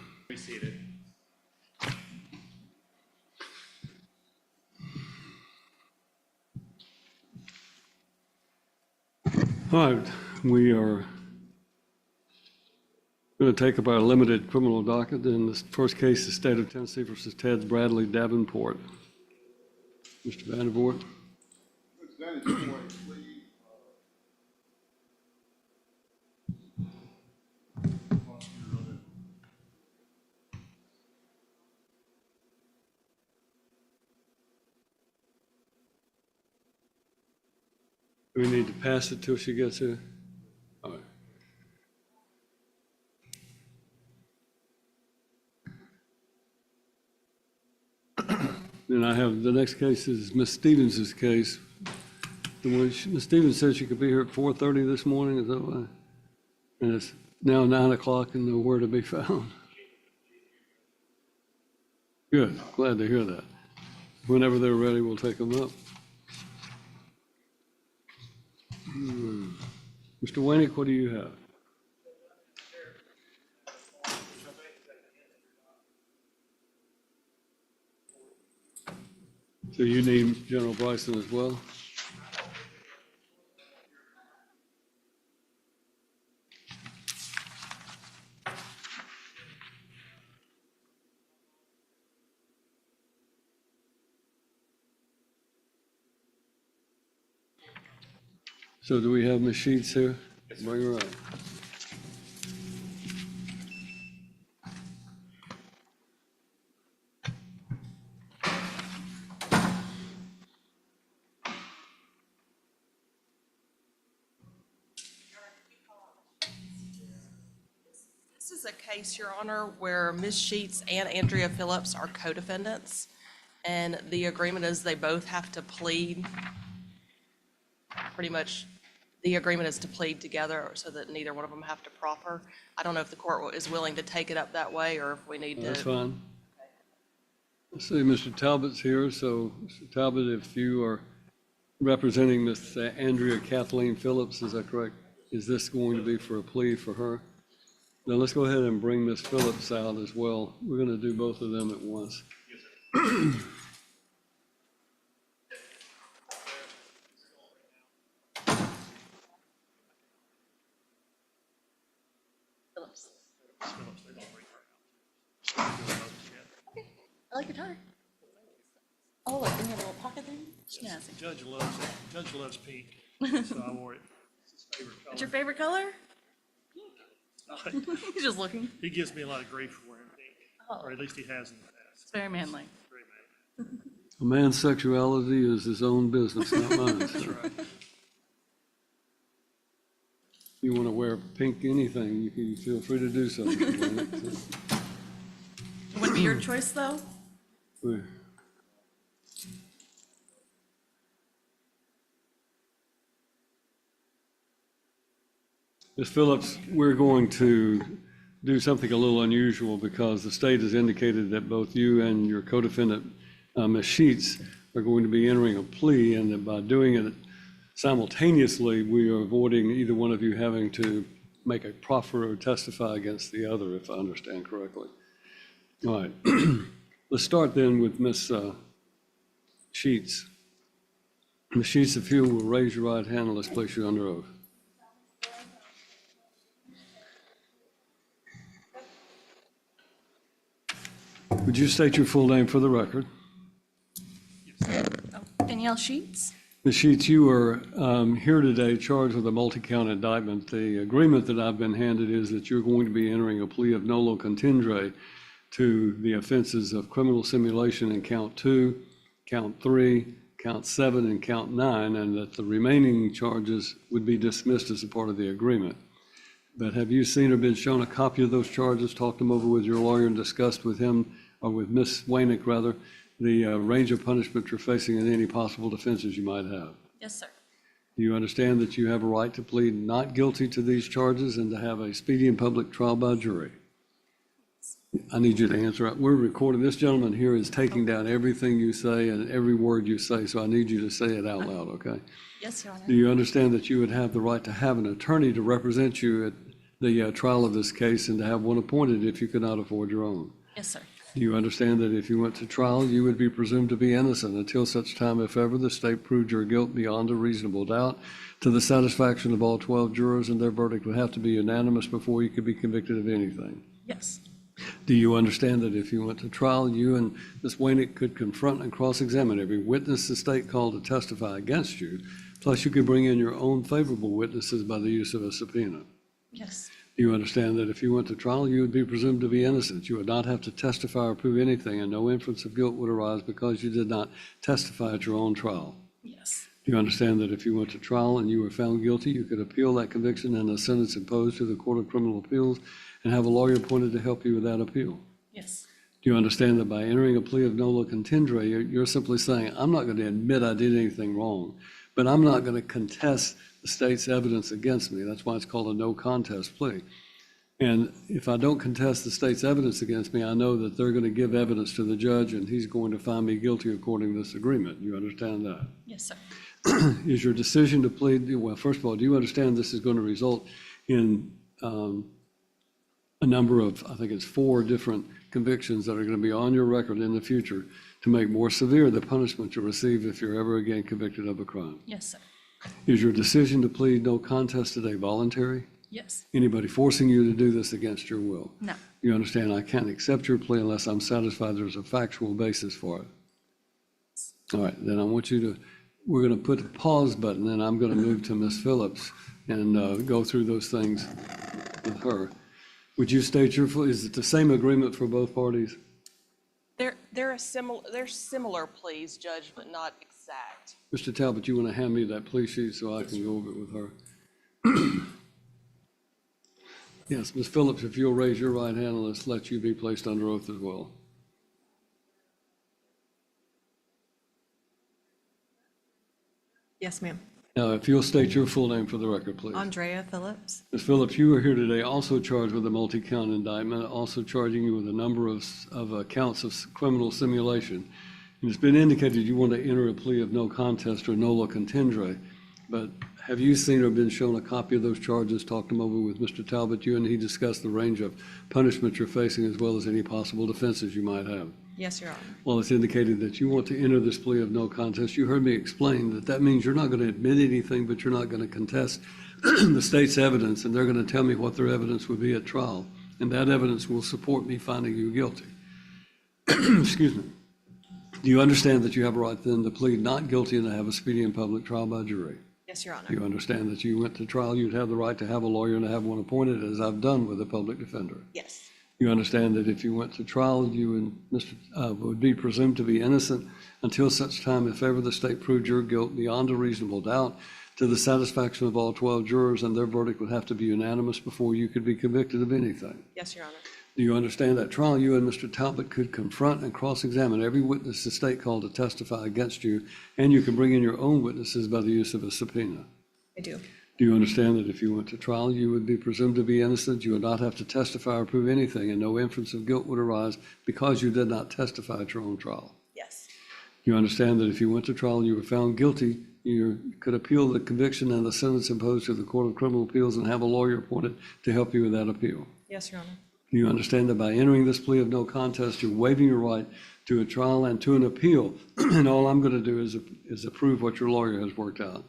All right, we are going to take up our limited criminal docket. In this first case, the State of Tennessee versus Ted Bradley Davenport. Mr. Vandervoort. Do we need to pass it till she gets here? All right. Then I have, the next case is Ms. Stevens' case. The one, Ms. Stevens said she could be here at 4:30 this morning, is that right? And it's now 9 o'clock and nowhere to be found. Good, glad to hear that. Whenever they're ready, we'll take them up. Mr. Wanick, what do you have? So you need General Bryson as well? So do we have Ms. Sheets here? Bring her up. This is a case, Your Honor, where Ms. Sheets and Andrea Phillips are co-defendants, and the agreement is they both have to plead. Pretty much, the agreement is to plead together so that neither one of them have to proffer. I don't know if the court is willing to take it up that way, or if we need to. That's fine. Let's see, Mr. Talbot's here, so Mr. Talbot, if you are representing Miss Andrea Kathleen Phillips, is that correct? Is this going to be for a plea for her? Now let's go ahead and bring Miss Phillips out as well. We're going to do both of them at once. Phillips. Okay, I like your tie. Oh, like in your little pocket thing? Yeah. Judge loves pink, so I wore it. It's his favorite color. What's your favorite color? He's just looking. He gives me a lot of grief for wearing pink, Oh. or at least he has in the past. It's very manly. Very mad. A man's sexuality is his own business, not mine. That's So right. you want to wear pink anything, you can feel free to do so. Mr. Blank. It would be your choice, though? So, Ms. Phillips, we're going to do something a little unusual because the state has indicated that both you and your co-defendant, Ms. Sheets, are going to be entering a plea, and that by doing it simultaneously, we are avoiding either one of you having to make a proffer or testify against the other, if I understand correctly. All right. Let's start then with Ms. Sheets. Ms. Sheets, if you will raise your right hand and let's place you under oath. Would you state your full name for the record? Danielle Sheets. Ms. Sheets, you are here today charged with a multi-count indictment. The agreement that I've been handed is that you're going to be entering a plea of nolo contendere to the offenses of criminal simulation in count 2, count 3, count 7, and count 9, and that the remaining charges would be dismissed as a part of the agreement. But have you seen or been shown a copy of those charges, talked them over with your lawyer and discussed with him, or with Ms. Wainick rather, the range of punishment you're facing and any possible defenses you might have? Yes, sir. Do you understand that you have a right to plead not guilty to these charges and to have a speedy and public trial by jury? I need you to answer. We're recording. This gentleman here is taking down everything you say and every word you say, so I need you to say it out loud, okay? Yes, Your Honor. Do you understand that you would have the right to have an attorney to represent you at the trial of this case and to have one appointed if you could not afford your own? Yes, sir. Do you understand that if you went to trial, you would be presumed to be innocent until such time, if ever, the state proved your guilt beyond a reasonable doubt to the satisfaction of all 12 jurors, and their verdict would have to be unanimous before you could be convicted of anything? Yes. Do you understand that if you went to trial, you and Ms. Wainick could confront and cross-examine every witness the state called to testify against you, plus you could bring in your own favorable witnesses by the use of a subpoena? Yes. Do you understand that if you went to trial, you would be presumed to be innocent? You would not have to testify or prove anything, and no inference of guilt would arise because you did not testify at your own trial? Yes. Do you understand that if you went to trial and you were found guilty, you could appeal that conviction and a sentence imposed to the Court of Criminal Appeals and have a lawyer appointed to help you with that appeal? Yes. Do you understand that by entering a plea of nolo contendere, you're simply saying, I'm not going to admit I did anything wrong, but I'm not going to contest the state's evidence against me? That's why it's called a no contest plea. And if I don't contest the state's evidence against me, I know that they're going to give evidence to the judge and he's going to find me guilty according to this agreement. You understand that? Yes, sir. Is your decision to plead, well, first of all, do you understand this is going to result in a number of, I think it's 4 different convictions that are going to be on your record in the future to make more severe the punishment you receive if you're ever again convicted of a crime? Yes, sir. Is your decision to plead no contest today voluntary? Yes. Anybody forcing you to do this against your will? No. You understand I can't accept your plea unless I'm satisfied there's a factual basis for it. All right, then I want you to, we're going to put the pause button, and I'm going to move to Ms. Phillips and go through those things with her. Would you state your, is it the same agreement for both parties? They're similar pleas, Judge, but not exact. Mr. Talbot, you want to hand me that plea sheet so I can go over it with her? Yes, Ms. Phillips, if you'll raise your right hand, let's let you be placed under oath as well. Yes, ma'am. Now, if you'll state your full name for the record, please. Andrea Phillips. Ms. Phillips, you are here today also charged with a multi-count indictment, also charging you with a number of counts of criminal simulation. And it's been indicated you want to enter a plea of no contest or nolo contendere, but have you seen or been shown a copy of those charges, talked them over with Mr. Talbot? You and he discussed the range of punishment you're facing as well as any possible defenses you might have. Yes, Your Honor. Well, it's indicated that you want to enter this plea of no contest. You heard me explain that that means you're not going to admit anything, but you're not going to contest the state's evidence, and they're going to tell me what their evidence would be at trial, and that evidence will support me finding you guilty. Excuse me. Do you understand that you have a right then to plead not guilty and to have a speedy and public trial by jury? Yes, Your Honor. Do you understand that you went to trial, you'd have the right to have a lawyer and to have one appointed, as I've done with a public defender? Yes. You understand that if you went to trial, you and Mr. Would be presumed to be innocent until such time, if ever the state proved your guilt beyond a reasonable doubt to the satisfaction of all 12 jurors, and their verdict would have to be unanimous before you could be convicted of anything? Yes, Your Honor. Do you understand that trial, you and Mr. Talbot could confront and cross-examine every witness the state called to testify against you, and you can bring in your own witnesses by the use of a subpoena? I do. Do you understand that if you went to trial, you would be presumed to be innocent, you would not have to testify or prove anything, and no inference of guilt would arise because you did not testify at your own trial? Yes. You understand that if you went to trial and you were found guilty, you could appeal the conviction and the sentence imposed to the Court of Criminal Appeals and have a lawyer appointed to help you with that appeal? Yes, Your Honor. Do you understand that by entering this plea of no contest, you're waiving your right to a trial and to an appeal? And all I'm going to do is approve what your lawyer has worked out.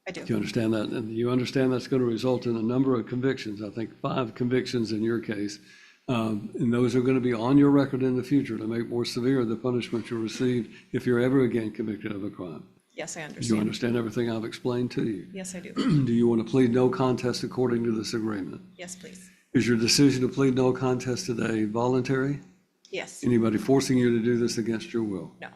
I do. Do you understand that? And you understand that's going to result in a number of convictions, I think 5 convictions in your case. And those are going to be on your record in the future to make more severe the punishment you'll receive if you're ever again convicted of a crime. Yes, I Do you understand. understand everything I've explained to you? Yes, I do. Do you want to plead no contest according to this agreement? Yes, please. Is your decision to plead no contest today voluntary? Yes. Anybody forcing you to do this against your will? No.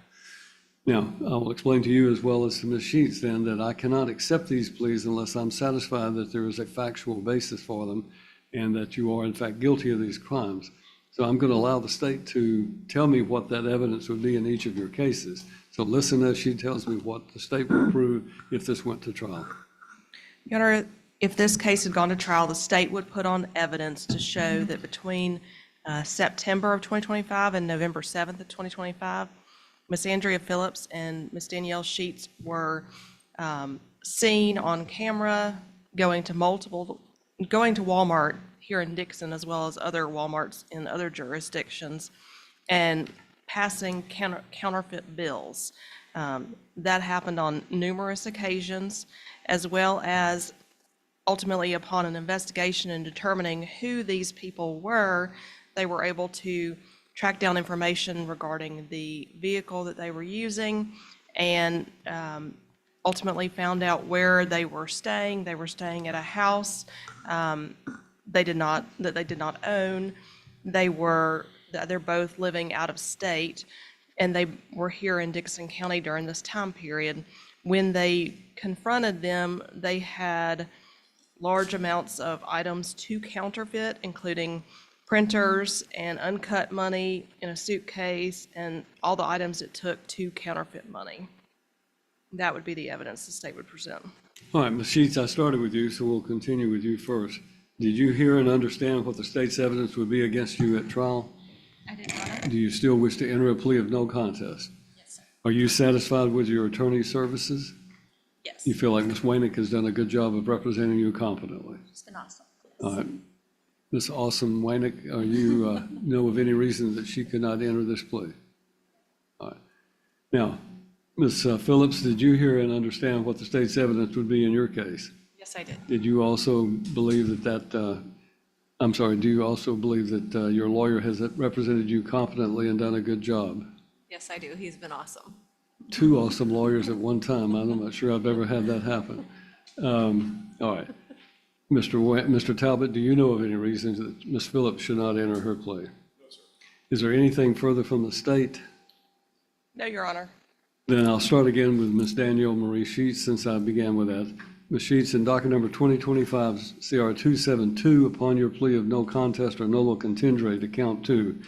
Now, I will explain to you as well as to Ms. Sheets then that I cannot accept these pleas unless I'm satisfied that there is a factual basis for them and that you are in fact guilty of these crimes. So I'm going to allow the state to tell me what that evidence would be in each of your cases. So listen as she tells me what the state will prove if this went to trial. Your Honor, if this case had gone to trial, the state would put on evidence to show that between September of 2025 and November 7th of 2025, Miss Andrea Phillips and Miss Danielle Sheets were seen on camera going to Walmart here in Dixon, as well as other Walmarts in other jurisdictions, and passing counterfeit bills. That happened on numerous occasions, as well as ultimately upon an investigation and determining who these people were, they were able to track down information regarding the vehicle that they were using and ultimately found out where they were staying. They were staying at a house they did not own. They're both living out of state, and they were here in Dixon County during this time period. When they confronted them, they had large amounts of items to counterfeit, including printers and uncut money in a suitcase and all the items it took to counterfeit money. That would be the evidence the state would present. All right, Ms. Sheets, I started with you, so we'll continue with you first. Did you hear and understand what the state's evidence would be against you at trial? I did, Your Honor. Do you still wish to enter a plea of no contest? Yes, sir. Are you satisfied with your attorney's services? Yes. You feel like Ms. Wainick has done a good job of representing you competently? It's been awesome. All right. Ms. Awesome Wainick, are you know of any reason that she could not enter this plea? All right. Now, Ms. Phillips, did you hear and understand what the state's evidence would be in your case? Yes, I did. Did you also believe do you also believe that your lawyer has represented you competently and done a good job? Yes, I do. He's been awesome. 2 awesome lawyers at one time. I'm not sure I've ever had that happen. All right. Mr. Talbot, do you know of any reasons that Ms. Phillips should not enter her plea? No, sir. Is there anything further from the state? No, Your Honor. Then I'll start again with Ms. Danielle Marie Sheets, since I began with that. Ms. Sheets, in docket number 2025 CR 272, upon your plea of no contest or nolo contendere to count 2,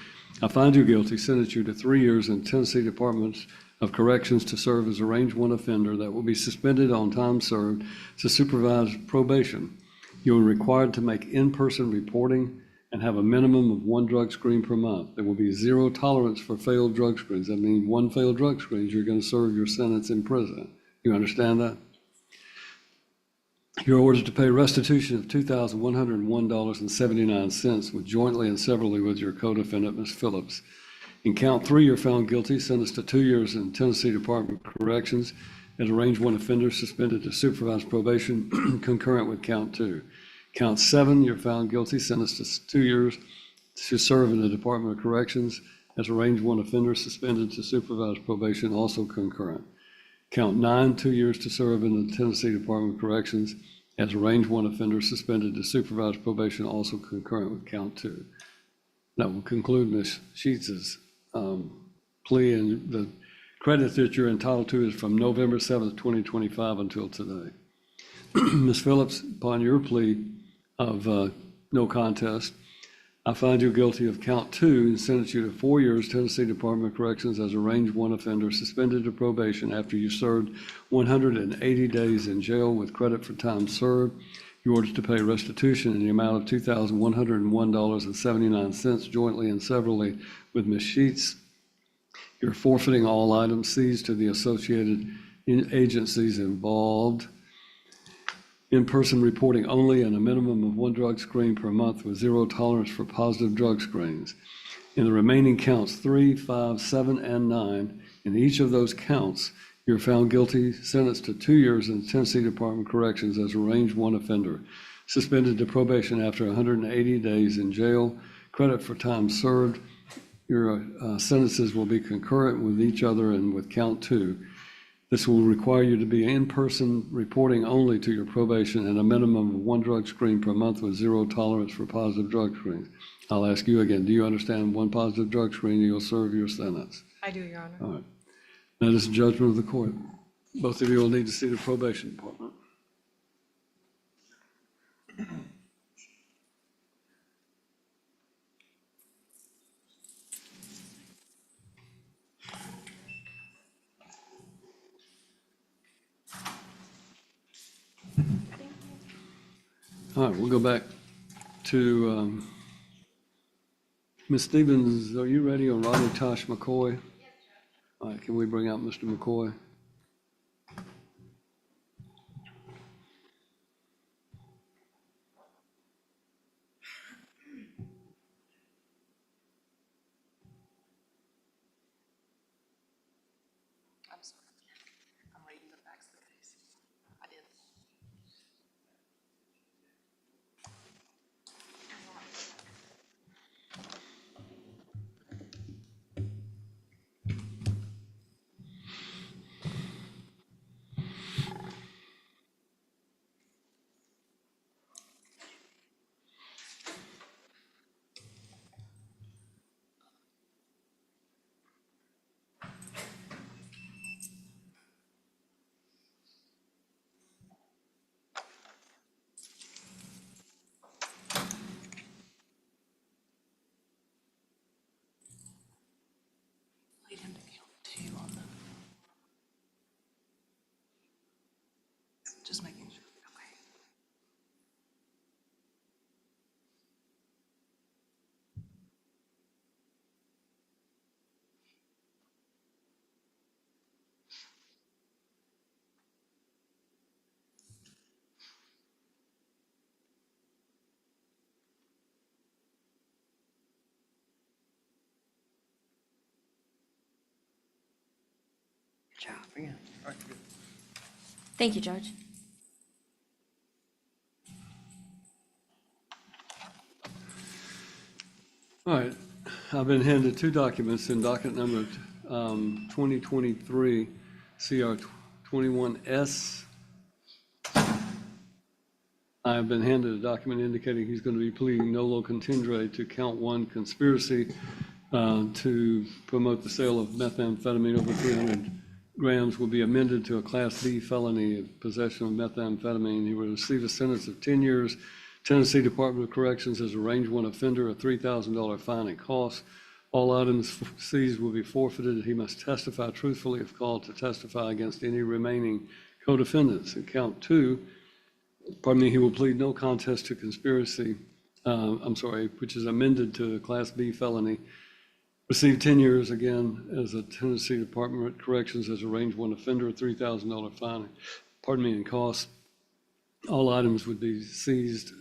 I find you guilty, sentence you to 3 years in Tennessee Department of Corrections to serve as a range 1 offender that will be suspended on time served to supervise probation. You are required to make in-person reporting and have a minimum of 1 drug screen per month. There will be 0 tolerance for failed drug screens. That means 1 failed drug screen, you're going to serve your sentence in prison. You understand that? You're ordered to pay restitution of $2,101.79 with jointly and severally with your co-defendant, Ms. Phillips. In count 3, you're found guilty, sentenced to 2 years in Tennessee Department of Corrections as a range 1 offender, suspended to supervised probation, concurrent with count 2. Count 7, you're found guilty, sentenced to 2 years to serve in the Department of Corrections as a range 1 offender, suspended to supervised probation, also concurrent. Count 9, 2 years to serve in the Tennessee Department of Corrections as a range 1 offender, suspended to supervised probation, also concurrent with count 2. That will conclude Ms. Sheets' plea, and the credit that you're entitled to is from November 7th, 2025 until today. Ms. Phillips, upon your plea of no contest, I find you guilty of count 2 and sentence you to 4 years Tennessee Department of Corrections as a range 1 offender, suspended to probation after you served 180 days in jail with credit for time served. You're ordered to pay restitution in the amount of $2,101.79 jointly and severally with Ms. Sheets. You're forfeiting all items seized to the associated agencies involved. in-person reporting only, and a minimum of 1 drug screen per month with 0 tolerance for positive drug screens. In the remaining counts 3, 5, 7, and 9, in each of those counts, you're found guilty, sentenced to 2 years in the Tennessee Department of Corrections as a range 1 offender, suspended to probation after 180 days in jail, credit for time served. Your sentences will be concurrent with each other and with count 2. This will require you to be in-person reporting only to your probation and a minimum of 1 drug screen per month with 0 tolerance for positive drug screens. I'll ask you again, do you understand 1 positive drug screen, you'll serve your sentence? I do, Your Honor. All right. That is the judgment of the court. Both of you will need to see the probation department. All right, we'll go back to Ms. Stevens. Are you ready on Rodney Tosh McCoy? All right, can we bring out Mr. McCoy? I'm sorry. I'm reading the facts of the case. I did. Lead him to count 2 on the. Just making sure. Okay. Good job. Yeah. All right, good. Thank you, Judge. All right, I've been handed 2 documents in docket number 2023 CR 21S. I have been handed a document indicating he's going to be pleading nolo contendere to count 1 conspiracy to promote the sale of methamphetamine over 300 grams will be amended to a Class B felony of possession of methamphetamine. He will receive a sentence of 10 years. Tennessee Department of Corrections as a range 1 offender, a $3,000 fine and costs. All items seized will be forfeited. He must testify truthfully if called to testify against any remaining co-defendants. In count 2, he will plead no contest to conspiracy, which is amended to a Class B felony. Receive 10 years again as a Tennessee Department of Corrections as a range 1 offender, a $3,000 fine, and costs. All items would be seized,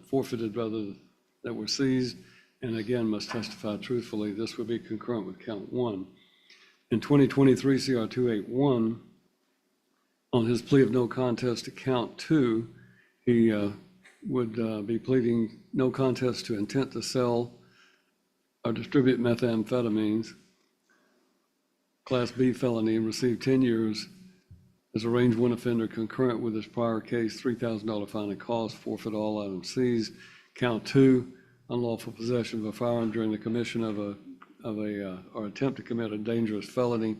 forfeited rather, that were seized, and again must testify truthfully. This would be concurrent with count 1. In 2023 CR 281, on his plea of no contest to count 2, he would be pleading no contest to intent to sell or distribute methamphetamines, Class B felony, and receive 10 years as a range 1 offender concurrent with his prior case, $3,000 fine and cost, forfeit all items seized. Count 2, unlawful possession of a firearm during the commission of or attempt to commit a dangerous felony.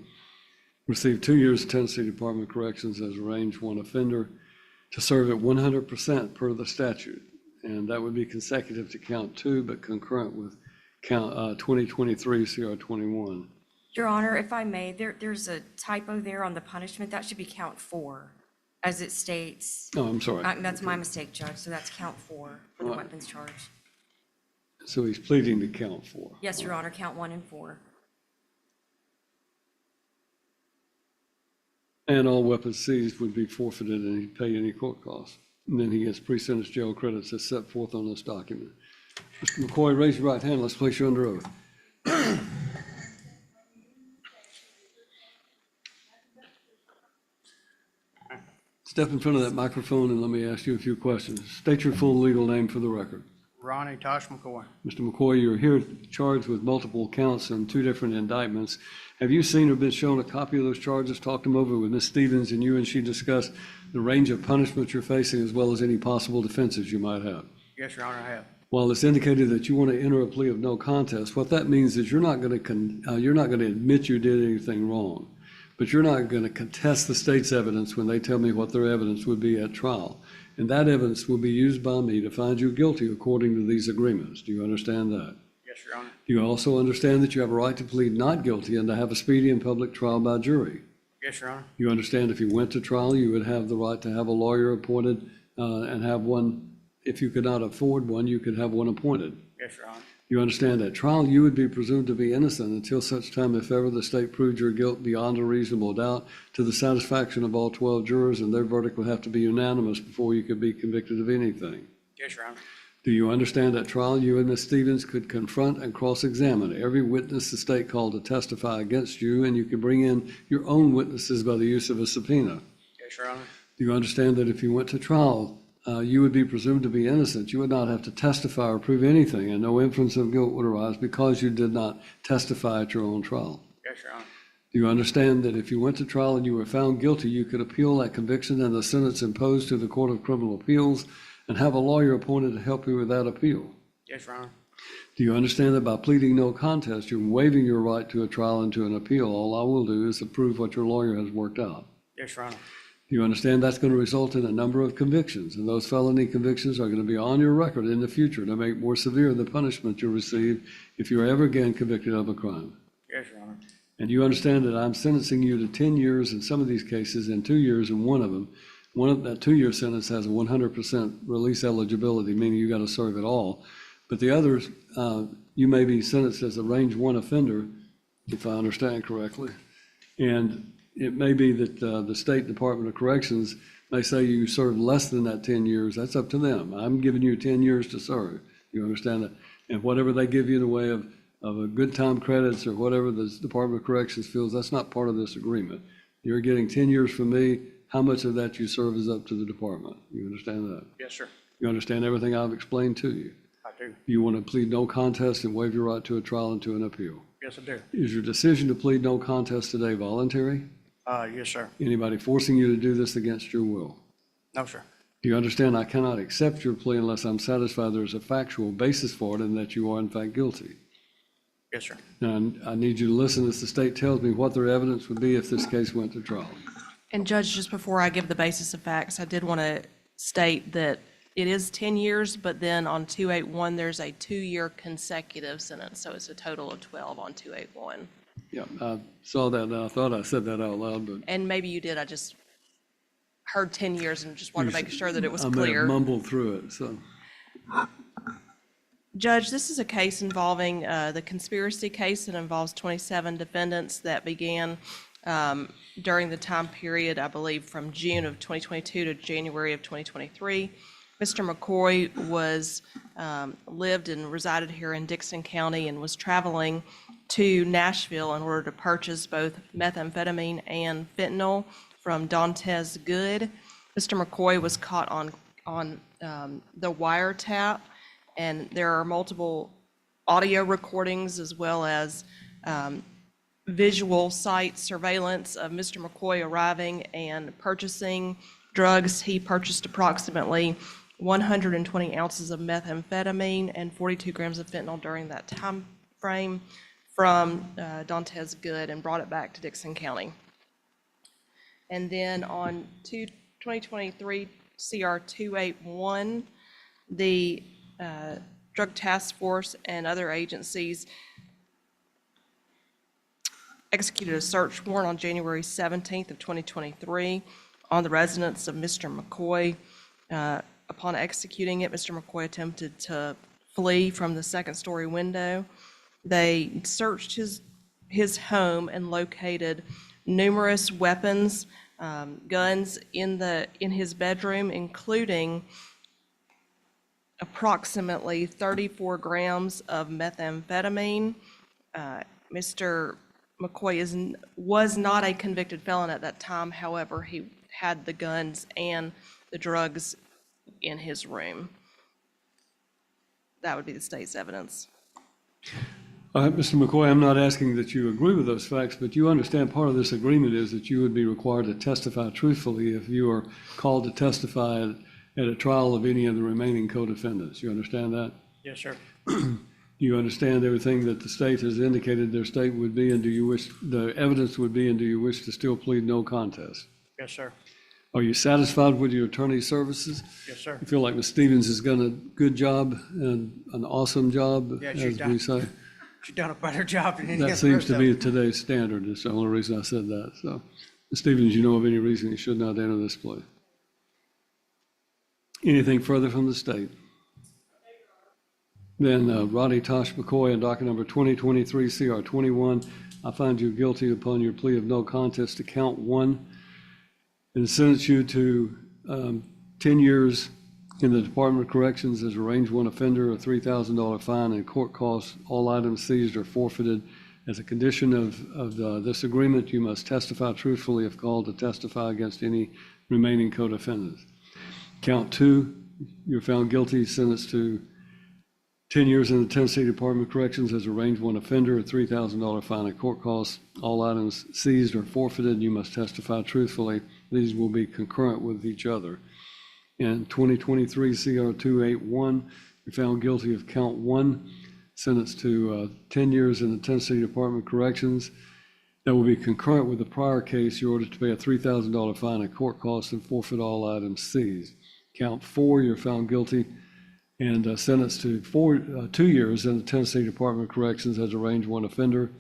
Receive 2 years Tennessee Department of Corrections as a range 1 offender to serve at 100% per the statute. And that would be consecutive to count 2, but concurrent with count 2023 CR 21. Your Honor, if I may, there's a typo there on the punishment. That should be count 4, as it states. Oh, I'm sorry. That's my mistake, Judge. So that's count 4 for the weapons charge. So he's pleading to count 4. Yes, Your Honor, count 1 and 4. And all weapons seized would be forfeited and he'd pay any court costs. And then he gets pre-sentence jail credits as set forth on this document. Mr. McCoy, raise your right hand. Let's place you under oath. Step in front of that microphone and let me ask you a few questions. State your full legal name for the record. Ronnie Tosh McCoy. Mr. McCoy, you're here charged with multiple counts and 2 different indictments. Have you seen or been shown a copy of those charges? Talked them over with Ms. Stevens, and you and she discussed the range of punishment you're facing as well as any possible defenses you might have. Yes, Your Honor, I have. While it's indicated that you want to enter a plea of no contest, what that means is you're not going to admit you did anything wrong, but you're not going to contest the state's evidence when they tell me what their evidence would be at trial. And that evidence will be used by me to find you guilty according to these agreements. Do you understand that? Yes, Your Honor. Do you also understand that you have a right to plead not guilty and to have a speedy and public trial by jury? Yes, Your Honor. You understand if you went to trial, you would have the right to have a lawyer appointed and have one. If you could not afford one, you could have one appointed. Yes, Your Honor. You understand at trial, you would be presumed to be innocent until such time if ever the state proved your guilt beyond a reasonable doubt to the satisfaction of all 12 jurors, and their verdict would have to be unanimous before you could be convicted of anything. Yes, Your Honor. Do you understand at trial, you and Ms. Stevens could confront and cross-examine every witness the state called to testify against you, and you could bring in your own witnesses by the use of a subpoena? Yes, Your Honor. Do you understand that if you went to trial, you would be presumed to be innocent? You would not have to testify or prove anything, and no inference of guilt would arise because you did not testify at your own trial. Yes, Your Honor. Do you understand that if you went to trial and you were found guilty, you could appeal that conviction and the sentence imposed to the Court of Criminal Appeals and have a lawyer appointed to help you with that appeal? Yes, Your Honor. Do you understand that by pleading no contest, you're waiving your right to a trial and to an appeal? All I will do is approve what your lawyer has worked out. Yes, Your Honor. You understand that's going to result in a number of convictions, and those felony convictions are going to be on your record in the future to make more severe the punishment you'll receive if you're ever again convicted of a crime. Yes, Your Honor. And you understand that I'm sentencing you to 10 years in some of these cases and 2 years in one of them. One of that 2-year sentence has a 100% release eligibility, meaning you got to serve it all. But the others, you may be sentenced as a range 1 offender, if I understand correctly. And it may be that the State Department of Corrections may say you served less than that 10 years. That's up to them. I'm giving you 10 years to serve. You understand that? And whatever they give you in the way of a good time credits or whatever the Department of Corrections feels, that's not part of this agreement. You're getting 10 years from me. How much of that you serve is up to the department. You understand that? Yes, sir. You understand everything I've explained to you? I do. You want to plead no contest and waive your right to a trial and to an appeal. Yes, I do. Is your decision to plead no contest today voluntary? Yes, sir. Anybody forcing you to do this against your will? No, sir. Do you understand I cannot accept your plea unless I'm satisfied there's a factual basis for it and that you are in fact guilty? Yes, sir. Now, I need you to listen as the state tells me what their evidence would be if this case went to trial. And Judge, just before I give the basis of facts, I did want to state that it is 10 years, but then on 281, there's a 2-year consecutive sentence. So it's a total of 12 on 281. Yeah, I saw that and I thought I said that out loud, but. And maybe you did. I just heard 10 years and just wanted to make sure that it was I may have clear. mumbled through it, so. Judge, this is a case involving the conspiracy case that involves 27 defendants that began during the time period, I believe, from June of 2022 to January of 2023. Mr. McCoy was lived and resided here in Dixon County and was traveling to Nashville in order to purchase both methamphetamine and fentanyl from Dantes Good. Mr. McCoy was caught on the wiretap, and there are multiple audio recordings as well as visual site surveillance of Mr. McCoy arriving and purchasing drugs. He purchased approximately 120 ounces of methamphetamine and 42 grams of fentanyl during that time frame from Dantes Good and brought it back to Dixon County. And then on 2023 CR 281, the Drug Task Force and other agencies executed a search warrant on January 17th of 2023 on the residence of Mr. McCoy. Upon executing it, Mr. McCoy attempted to flee from the second-story window. They searched his home and located numerous weapons, guns in his bedroom, including approximately 34 grams of methamphetamine. Mr. McCoy was not a convicted felon at that time. However, he had the guns and the drugs in his room. That would be the state's evidence. All right, Mr. McCoy, I'm not asking that you agree with those facts, but you understand part of this agreement is that you would be required to testify truthfully if you are called to testify at a trial of any of the remaining co-defendants. You understand that? Yes, sir. You understand everything that the state has indicated their state would be, and the evidence would be, and do you wish to still plead no contest? Yes, sir. Are you satisfied with your attorney's services? Yes, sir. You feel like Ms. Stevens has done a good job and an awesome job, Yeah, as we say? She's done a better job than any of That the seems rest to of be them. today's standard. That's the only reason I said that. So, Ms. Stevens, you know of any reason you should not enter this plea? Anything further from the state? Then Roddy Tosh McCoy on docket number 2023 CR 21, I find you guilty upon your plea of no contest to count one and sentence you to 10 years in the Department of Corrections as a range one offender, a $3,000 fine, and court costs. All items seized are forfeited. As a condition of this agreement, you must testify truthfully if called to testify against any remaining co-defendants. Count two, you're found guilty, sentenced to 10 years in the Tennessee Department of Corrections as a range one offender, a $3,000 fine and court costs. All items seized are forfeited. You must testify truthfully. These will be concurrent with each other. In 2023 CR 281, you're found guilty of count one, sentenced to 10 years in the Tennessee Department of Corrections. That will be concurrent with the prior case. You're ordered to pay a $3,000 fine and court costs and forfeit all items seized. Count four, you're found guilty and sentenced to 2 years in the Tennessee Department of Corrections as a range one offender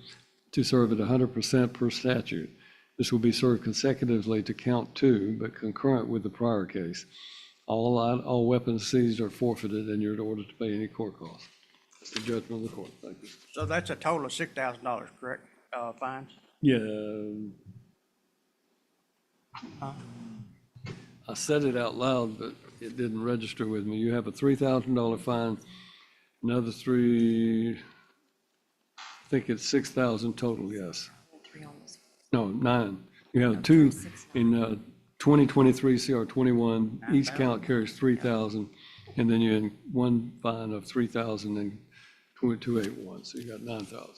to serve at 100% per statute. This will be served consecutively to count two, but concurrent with the prior case. All weapons seized are forfeited, and you're ordered to pay any court costs. That's the judgment of the court. Thank you. So that's a total of $6,000, correct, fines? Yeah. I said it out loud, but it didn't register with me. You have a $3,000 fine, another I think it's 6,000 total, yes. No, 9. You have two in 2023 CR 21. Each count carries 3,000, and then you had one fine of 3,000 and 281, so you got 9,000.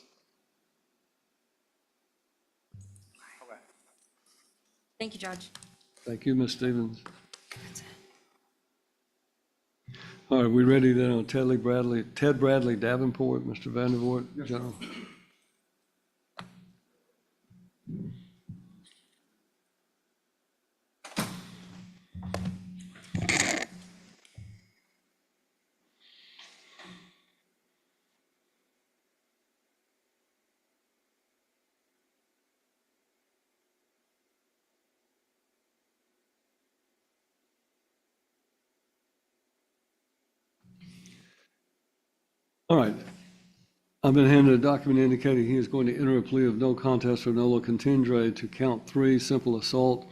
Thank you, Judge. Thank you, Ms. Stevens. All right, we ready then on Ted Bradley Davenport, Mr. Vandervoort, General? All right. I've been handed a document indicating he is going to enter a plea of no contest or nolo contendere to count 3, simple assault,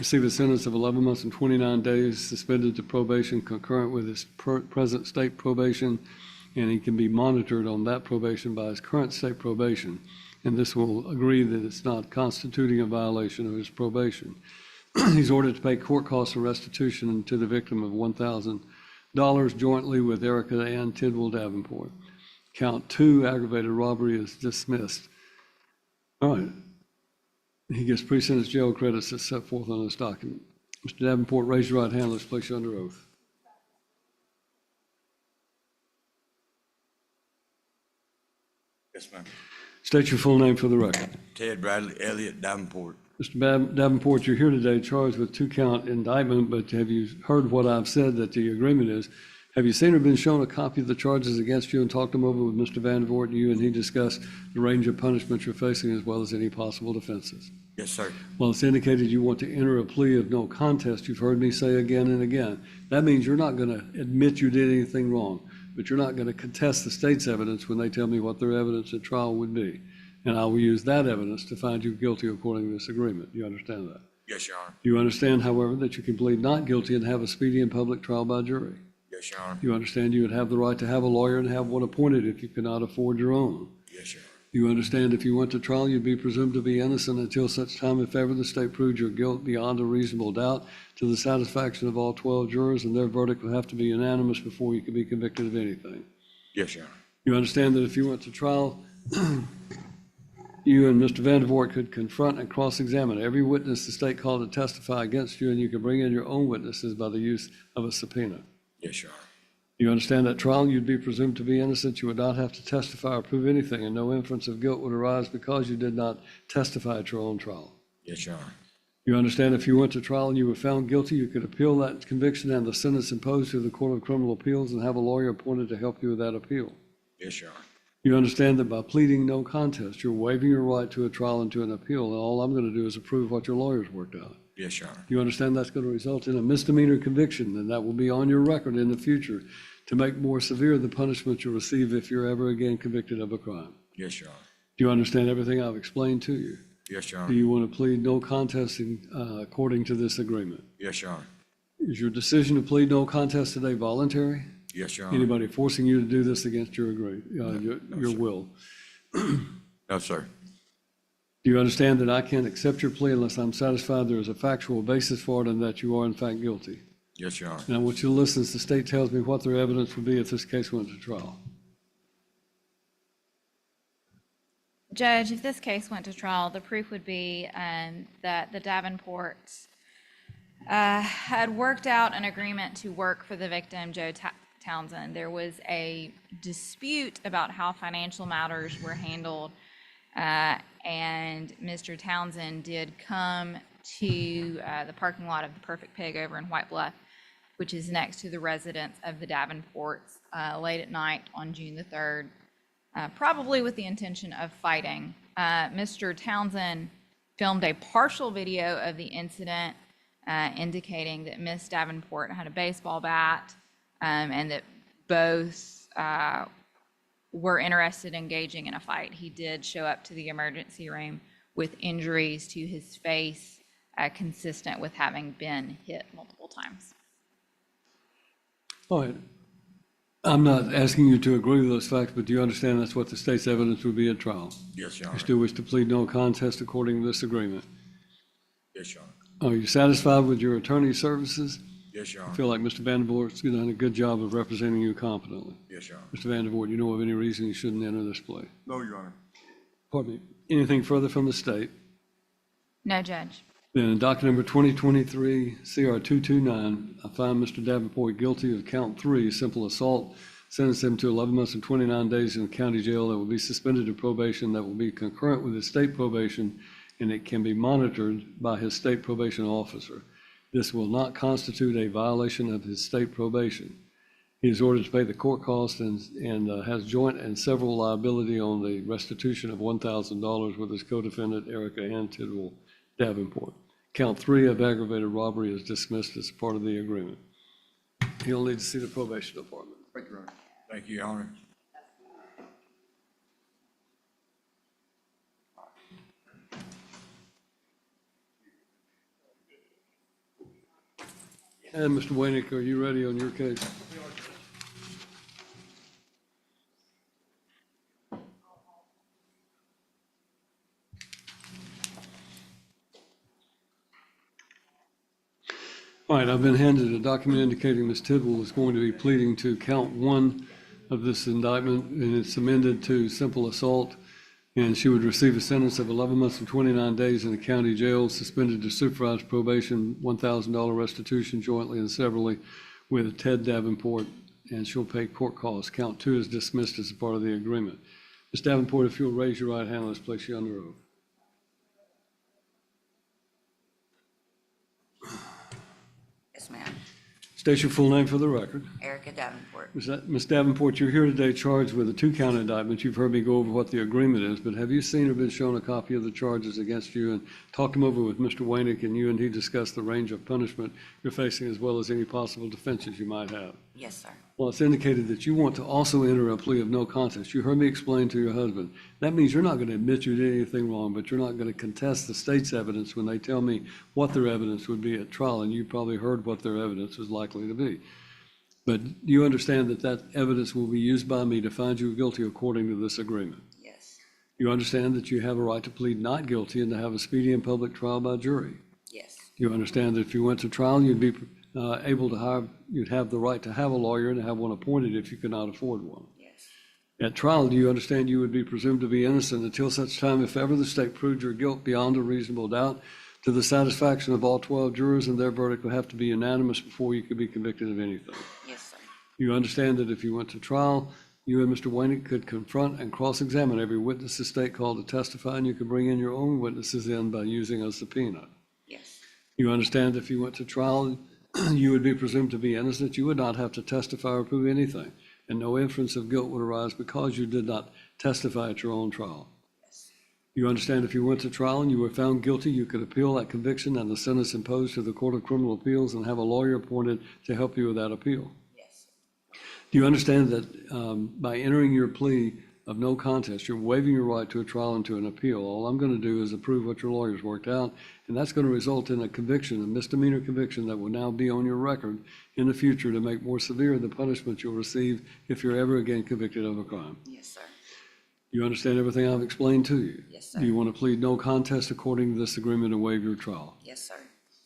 receive a sentence of 11 months and 29 days, suspended to probation concurrent with his present state probation, and he can be monitored on that probation by his current state probation. And this will agree that it's not constituting a violation of his probation. He's ordered to pay court costs and restitution to the victim of $1,000 jointly with Erica Ann Tidwell Davenport. Count 2, aggravated robbery, is dismissed. All right. He gets pre-sentence jail credits as set forth on this document. Mr. Davenport, raise your right hand. Let's place you under oath. Yes, ma'am. State your full name for the record. Ted Bradley Elliott Davenport. Mr. Davenport, you're here today charged with 2-count indictment, but have you heard what I've said that the agreement is? Have you seen or been shown a copy of the charges against you and talked them over with Mr. Vandervoort and you, and he discussed the range of punishments you're facing as well as any possible defenses? Yes, sir. Well, it's indicated you want to enter a plea of no contest. You've heard me say again and again. That means you're not going to admit you did anything wrong, but you're not going to contest the state's evidence when they tell me what their evidence at trial would be. And I will use that evidence to find you guilty according to this agreement. You understand that? Yes, Your Honor. Do you understand, however, that you can plead not guilty and have a speedy and public trial by jury? Yes, Your Honor. You understand you would have the right to have a lawyer and have one appointed if you cannot afford your own? Yes, Your Honor. You understand if you went to trial, you'd be presumed to be innocent until such time if ever the state proved your guilt beyond a reasonable doubt to the satisfaction of all 12 jurors, and their verdict would have to be unanimous before you could be convicted of anything. Yes, Your Honor. You understand that if you went to trial, you and Mr. Vandervoort could confront and cross-examine every witness the state called to testify against you, and you could bring in your own witnesses by the use of a subpoena. Yes, Your Honor. You understand that trial, you'd be presumed to be innocent. You would not have to testify or prove anything, and no inference of guilt would arise because you did not testify at your own trial. Yes, Your Honor. You understand if you went to trial and you were found guilty, you could appeal that conviction and the sentence imposed to the Court of Criminal Appeals and have a lawyer appointed to help you with that appeal. Yes, Your Honor. You understand that by pleading no contest, you're waiving your right to a trial and to an appeal, and all I'm going to do is approve what your lawyers worked out. Yes, Your Honor. You understand that's going to result in a misdemeanor conviction, and that will be on your record in the future to make more severe the punishment you'll receive if you're ever again convicted of a crime. Yes, Your Honor. Do you understand everything I've explained to you? Yes, Your Do Honor. you want to plead no contest according to this agreement? Yes, Your Honor. Is your decision to plead no contest today voluntary? Yes, Your Honor. Anybody forcing you to do this against your your sir. will? No, sir. Do you understand that I can't accept your plea unless I'm satisfied there is a factual basis for it and that you are in fact guilty? Yes, Your Honor. And I want you to listen as the state tells me what their evidence would be if this case went to trial. Judge, if this case went to trial, the proof would be that the Davenports had worked out an agreement to work for the victim, Joe Townsend. There was a dispute about how financial matters were handled, and Mr. Townsend did come to the parking lot of the Perfect Pig over in White Bluff, which is next to the residence of the Davenports, late at night on June the 3rd, probably with the intention of fighting. Mr. Townsend filmed a partial video of the incident indicating that Miss Davenport had a baseball bat and that both were interested in engaging in a fight. He did show up to the emergency room with injuries to his face consistent with having been hit multiple times. All right. I'm not asking you to agree with those facts, but do you understand that's what the state's evidence would be at trial? Yes, Your You Honor. still wish to plead no contest according to this agreement? Yes, Your Honor. Are you satisfied with your attorney's services? Yes, Your I Honor. feel like Mr. Vandervoort's done a good job of representing you competently. Yes, Your Honor. Mr. Vandervoort, you know of any reason you shouldn't enter this plea? No, Your Honor. Pardon me. Anything further from the state? No, Judge. Then in docket number 2023 CR 229, I find Mr. Davenport guilty of count 3, simple assault, sentence him to 11 months and 29 days in the county jail that will be suspended to probation, that will be concurrent with his state probation, and it can be monitored by his state probation officer. This will not constitute a violation of his state probation. He is ordered to pay the court costs and has joint and several liability on the restitution of $1,000 with his co-defendant Erica Ann Tidwell Davenport. Count 3 of aggravated robbery is dismissed as part of the agreement. He'll need to see the probation department. Thank you, Your Honor. Thank you, Your Honor. And Mr. Wainick, are you ready on your case? All right, I've been handed a document indicating Ms. Tidwell is going to be pleading to count 1 of this indictment, and it's amended to simple assault, and she would receive a sentence of 11 months and 29 days in the county jail, suspended to supervised probation, $1,000 restitution jointly and severally with Ted Davenport, and she'll pay court costs. Count 2 is dismissed as a part of the agreement. Ms. Davenport, if you'll raise your right hand, let's place you under oath. Yes, ma'am. State your full name for the record. Erica Davenport. Ms. Davenport, you're here today charged with a 2-count indictment. You've heard me go over what the agreement is, but have you seen or been shown a copy of the charges against you and talked them over with Mr. Wainick, and you and he discussed the range of punishment you're facing as well as any possible defenses you might have? Yes, sir. Well, it's indicated that you want to also enter a plea of no contest. You heard me explain to your husband. That means you're not going to admit you did anything wrong, but you're not going to contest the state's evidence when they tell me what their evidence would be at trial, and you probably heard what their evidence is likely to be. But you understand that that evidence will be used by me to find you guilty according to this agreement. Yes. You understand that you have a right to plead not guilty and to have a speedy and public trial by jury. Yes. You understand that if you went to trial, you'd be able to hire, you'd have the right to have a lawyer and to have one appointed if you could not afford one. Yes. At trial, do you understand you would be presumed to be innocent until such time if ever the state proved your guilt beyond a reasonable doubt to the satisfaction of all 12 jurors, and their verdict would have to be unanimous before you could be convicted of anything? Yes, sir. You understand that if you went to trial, you and Mr. Wainick could confront and cross-examine every witness the state called to testify, and you could bring in your own witnesses in by using a subpoena. Yes. You understand if you went to trial, you would be presumed to be innocent. You would not have to testify or prove anything, and no inference of guilt would arise because you did not testify at your own trial. Yes. You understand if you went to trial and you were found guilty, you could appeal that conviction and the sentence imposed to the Court of Criminal Appeals and have a lawyer appointed to help you with that appeal. Yes. Do you understand that by entering your plea of no contest, you're waiving your right to a trial and to an appeal? All I'm going to do is approve what your lawyers worked out, and that's going to result in a conviction, a misdemeanor conviction that will now be on your record in the future to make more severe the punishment you'll receive if you're ever again convicted of a crime. Yes, sir. You understand everything I've explained to you? Yes, sir. Do you want to plead no contest according to this agreement and waive your trial? Yes, sir.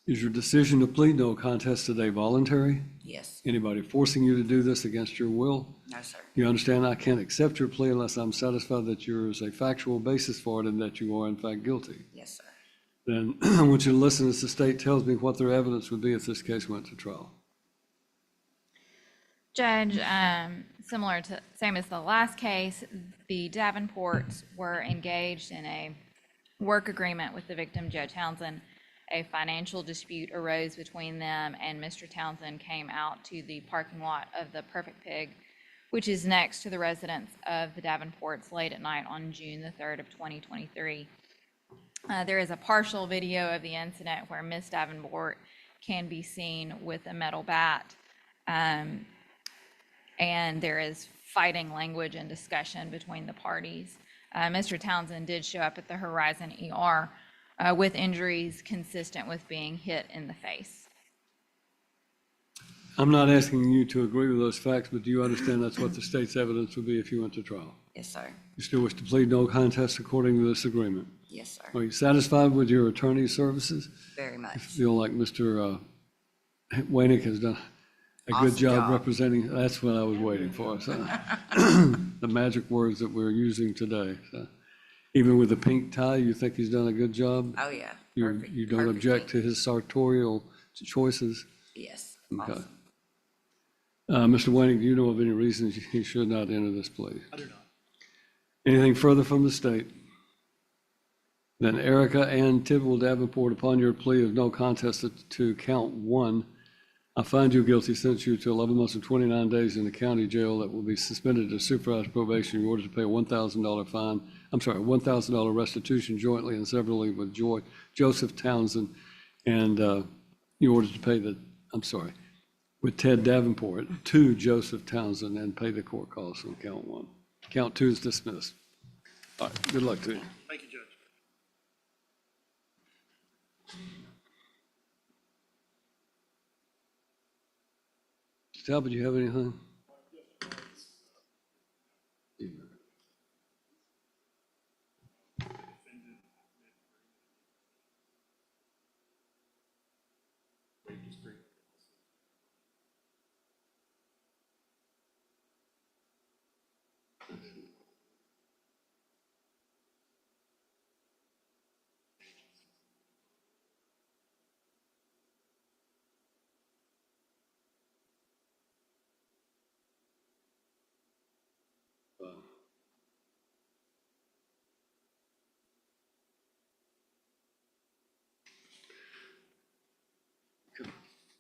Is your decision to plead no contest today voluntary? Yes. Anybody forcing you to do this against your will? No, sir. You understand I can't accept your plea unless I'm satisfied that there is a factual basis for it and that you are in fact guilty. Yes, sir. Then I want you to listen as the state tells me what their evidence would be if this case went to trial. Judge, similar to, same as the last case, the Davenports were engaged in a work agreement with the victim, Joe Townsend. A financial dispute arose between them, and Mr. Townsend came out to the parking lot of the Perfect Pig, which is next to the residence of the Davenports, late at night on June the 3rd of 2023. There is a partial video of the incident where Miss Davenport can be seen with a metal bat, and there is fighting language and discussion between the parties. Mr. Townsend did show up at the Horizon ER with injuries consistent with being hit in the face. I'm not asking you to agree with those facts, but do you understand that's what the state's evidence would be if you went to trial? Yes, sir. You still wish to plead no contest according to this agreement? Yes, sir. Are you satisfied with your attorney's services? Very much. You feel like Mr. Wainick has done a good Awesome job job. representing, that's what I was waiting for, so. The magic words that we're using today. So, even with the pink tie, you think he's done a good job? Oh, yeah. You don't object to his sartorial choices? Yes. Okay. Awesome. Mr. Wainick, do you know of any reasons he should not enter this plea? I do not. Anything further from the state? Then Erica Ann Tidwell Davenport, upon your plea of no contest to count one, I find you guilty, sentence you to 11 months and 29 days in the county jail that will be suspended to supervised probation. You're ordered to pay a $1,000 restitution jointly and severally with Joseph Townsend. And you're ordered to pay with Ted Davenport to Joseph Townsend and pay the court costs on count one. Count two is dismissed. All right, good luck to you. Thank you, Judge. Talbot, do you have anything?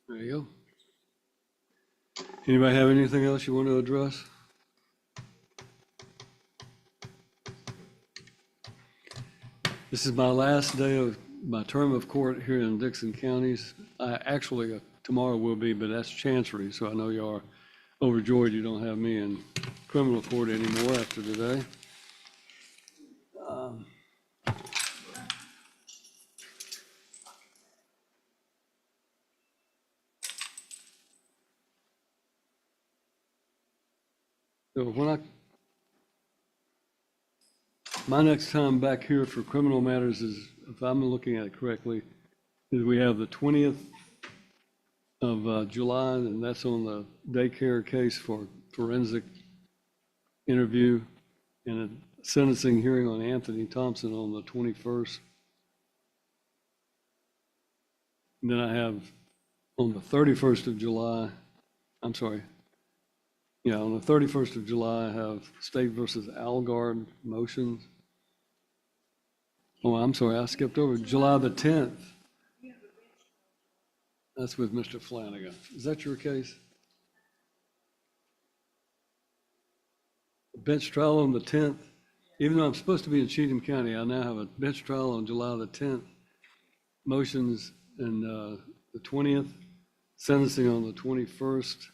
There you go. Anybody have anything else you want to address? This is my last day of my term of court here in Dixon counties. Actually, tomorrow will be, but that's Chancery, so I know you are. overjoyed you don't have me in criminal court anymore after today. So my next time back here for criminal matters is, if I'm looking at it correctly, is we have the 20th of July, and that's on the daycare case for forensic interview, and a sentencing hearing on Anthony Thompson on the 21st. And then I have on the 31st of July, I'm sorry, yeah, on the 31st of July, I have State versus Algard motions. Oh, I'm sorry, I skipped over July the 10th. That's with Mr. Flanagan. Is that your case? Bench trial on the 10th. Even though I'm supposed to be in Cheatham County, I now have a bench trial on July the 10th. Motions and the 20th, sentencing on the 21st,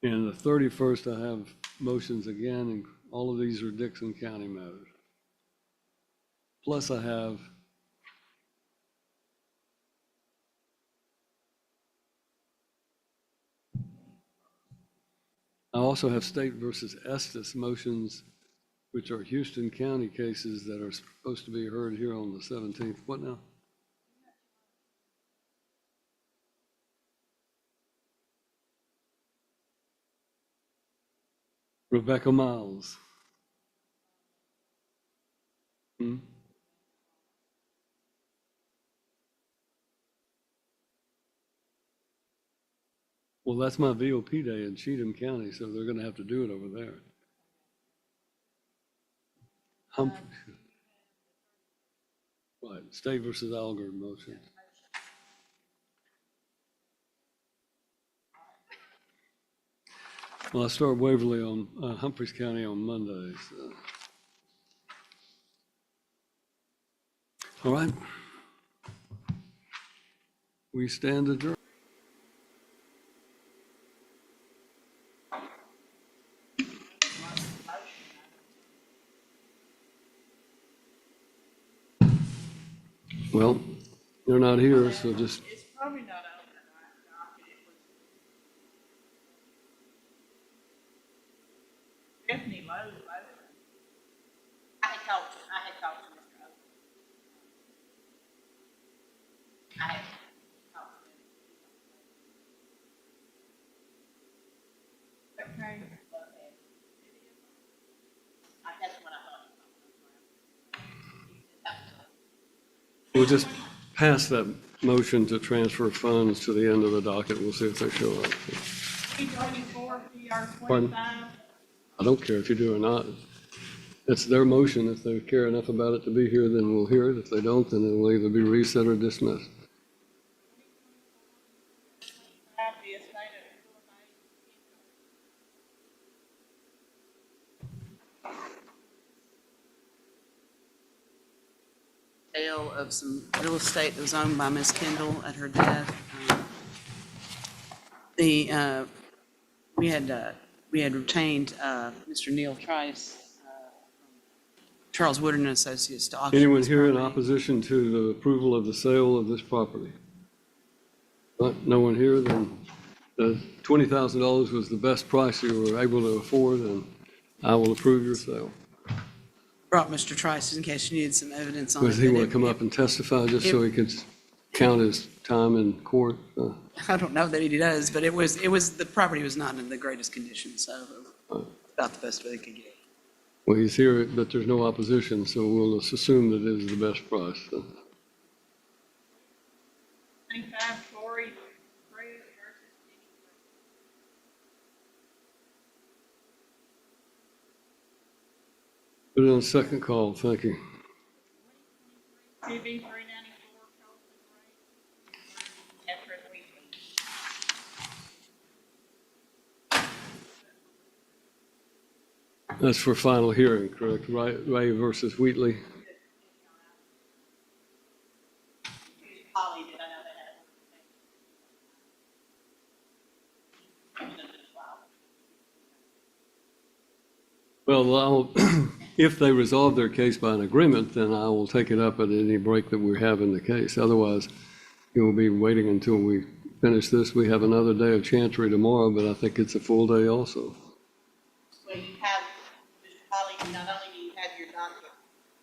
and the 31st I have motions again, and all of these are Dixon County matters. Plus I have I also have State versus Estes motions, which are Houston County cases that are supposed to be heard here on the 17th. What now? Rebecca Miles. Hmm? Well, that's my VOP day in Cheatham County, so they're going to have to do it over there. Humphrey. Right, State versus Algard motion. Well, I start Waverly on Humphreys County on Monday. So. All right. We stand adjourned. Well, they're not here, so just. It's probably not open. Stephanie Lowe. I had talked to Mr. Oak. I had talked to him. Okay. That's what I thought. We'll just pass that motion to transfer funds to the end of the docket. We'll see if they show up. 334 PR Pardon? 25. I don't care if you do or not. It's their motion. If they care enough about it to be here, then we'll hear it. If they don't, then it will either be reset or dismissed. The estate of Sale of some real estate that was owned by Miss Kendall at her death. We had retained Mr. Neil Trice, Charles Woodard and Associates to auction. Anyone this here in property. opposition to the approval of the sale of this property? No one here, then the $20,000 was the best price you were able to afford, and I will approve your sale. Brought Mr. Trice in case you needed some evidence on it. Does he that want to it- come up and testify just so he could count his time in court? I don't know that he does, but the property was not in the greatest condition, so about the best way they could get. Well, he's here, but there's no opposition, so we'll just assume that it is the best price. 25 Tory Cruz versus Put it on second call, thank you. TV 394 Colton Ray. Catherine Wheatley. That's for final hearing, correct? Ray versus Wheatley. Holly, did I know that? Well, if they resolve their case by an agreement, then I will take it up at any break that we have in the case. Otherwise, we'll be waiting until we finish this. We have another day of chancery tomorrow, but I think it's a full day also. Well, you have, Mr. Holly, not only do you have your docket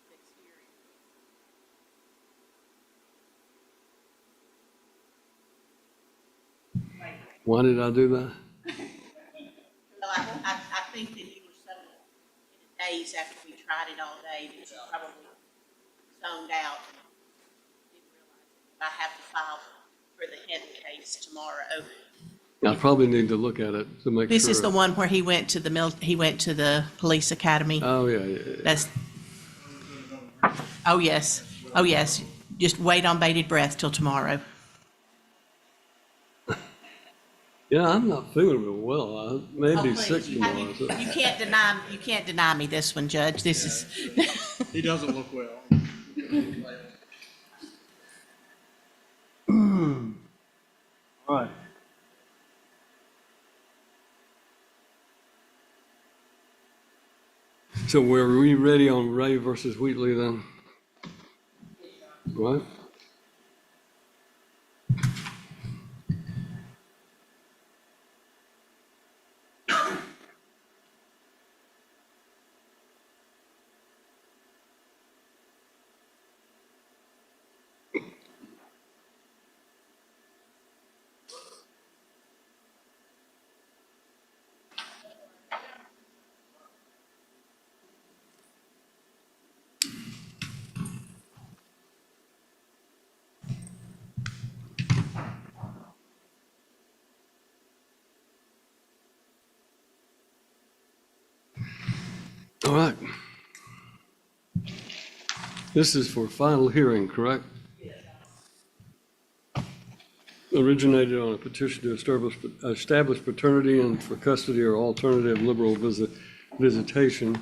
that's here. Why did I do that? Well, I think that you were so in a daze after we tried it all day that you probably zoned out and didn't realize it. I have the file for the Hinton case tomorrow. I probably need to look at it to make sure. This is the one where he went to the police academy. Oh, yeah. That's, oh, yes. Oh, yes. Just wait on bated breath till tomorrow. Yeah, I'm not feeling real well. I may be please, sick tomorrow. so- You can't deny me this one, Judge. This is. He doesn't look well. All right. So were we ready on Ray versus Wheatley then? Right? All right. This is for final hearing, correct? Originated on a petition to establish paternity and for custody or alternative liberal visitation.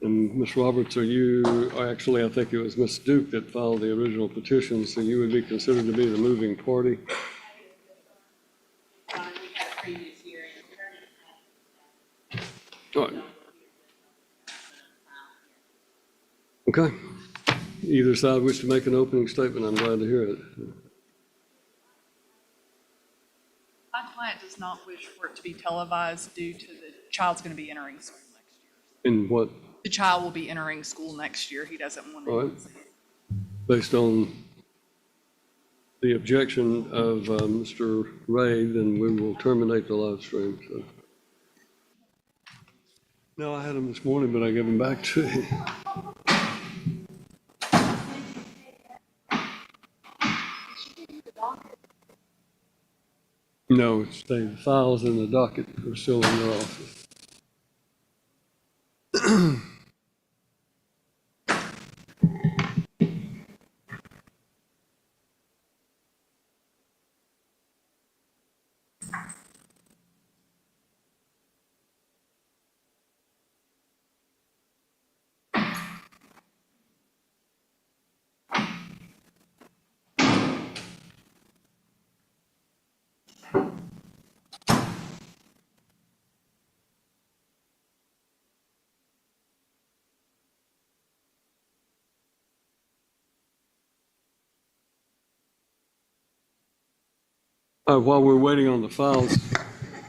And Ms. Roberts, actually, I think it was Ms. Duke that filed the original petition, so you would be considered to be the moving party. We had a previous hearing. All right. Okay. Either side wish to make an opening statement, I'm glad to hear it. My client does not wish for it to be televised due to the child's going to be entering school next year. In what? The child will be entering school next year. He doesn't want All to. right. Based on the objection of Mr. Ray, then we will terminate the live stream. So. No, I had him this morning, but I gave him back to you. No, the files in the docket are still in your office. While we're waiting on the files,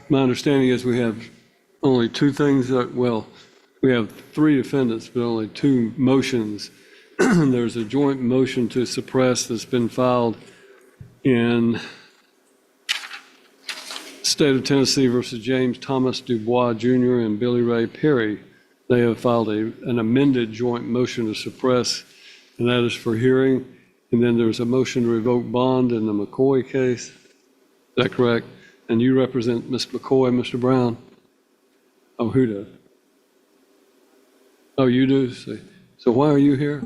my understanding is we have only two things we have three defendants, but only two motions. There's a joint motion to suppress that's been filed in State of Tennessee versus James Thomas Dubois Jr. and Billy Ray Perry. They have filed an amended joint motion to suppress, and that is for hearing. And then there's a motion to revoke bond in the McCoy case. Is that correct? And you represent Mr. McCoy, Mr. Brown? Oh, who does? Oh, you do? So why are you here?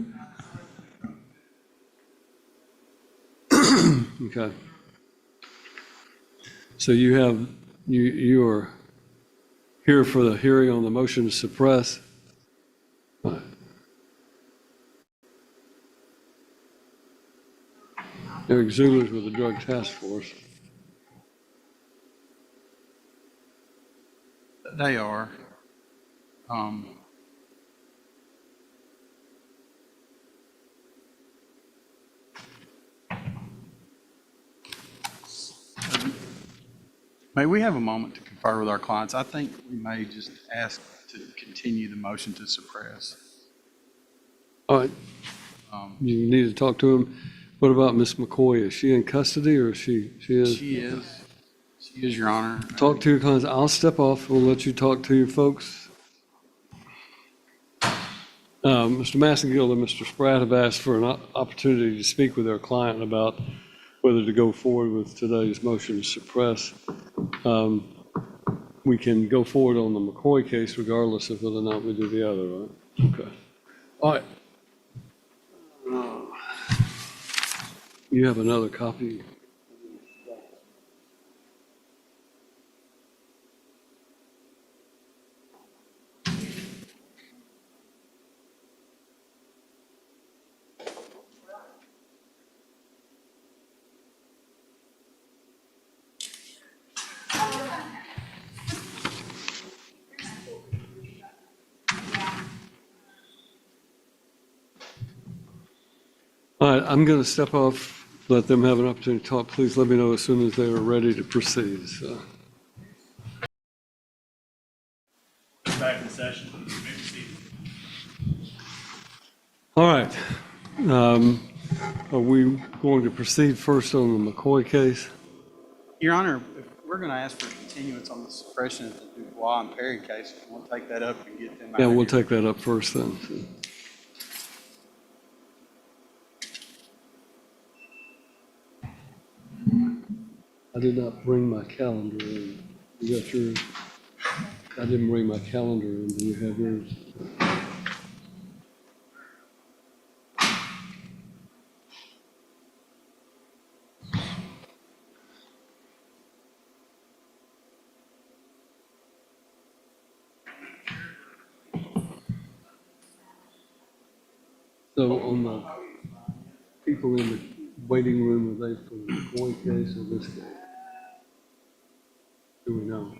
Okay. So you are here for the hearing on the motion to suppress. Right. Eric Zuler's with the Drug Task Force. They are. May we have a moment to confer with our clients? I think we may just ask to continue the motion to suppress. All right. You need to talk to him. What about Miss McCoy? Is she in custody or she is? She is. She is, Your Honor. Talk to your clients. I'll step off. We'll let you talk to your folks. Mr. Massengill and Mr. Spratt have asked for an opportunity to speak with their client about whether to go forward with today's motion to suppress. We can go forward on the McCoy case regardless of whether or not we do the other, right? Okay. All right. You have another copy? All right, I'm going to step off, let them have an opportunity to talk. Please let me know as soon as they are ready to proceed. So. Back in session. All right. Are we going to proceed first on the McCoy case? Your Honor, if we're going to ask for continuance on the suppression of the Dubois and Perry case, we'll take that up and get them out Yeah, of we'll here. take that up first then. I did not bring my calendar in. You got yours? I didn't bring my calendar in. Do you have yours? So on the people in the waiting room, are they for the McCoy case or this case? Do we know?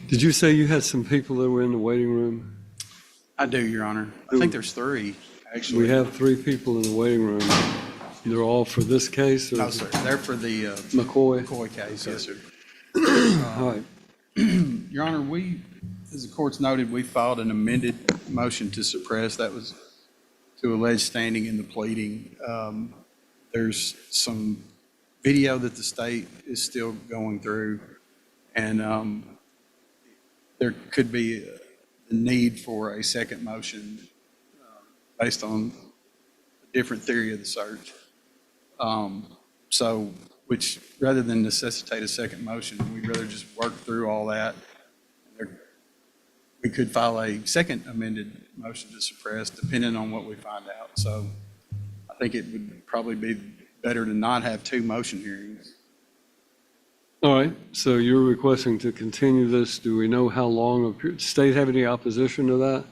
Did you say you had some people that were in the waiting room? I do, Your Honor. I think there's three, actually. We have 3 people in the waiting room. They're all for this case? Or No, sir. They're for the McCoy case, yes, sir. All right. Your Honor, we, as the court's noted, we filed an amended motion to suppress. That was to allege standing in the pleading. There's some video that the state is still going through, and there could be a need for a second motion based on a different theory of the search. So, which rather than necessitate a second motion, we'd rather just work through all that. We could file a second amended motion to suppress depending on what we find out. So I think it would probably be better to not have 2 motion hearings. All right, so you're requesting to continue this. Do we know how long? State have any opposition to that?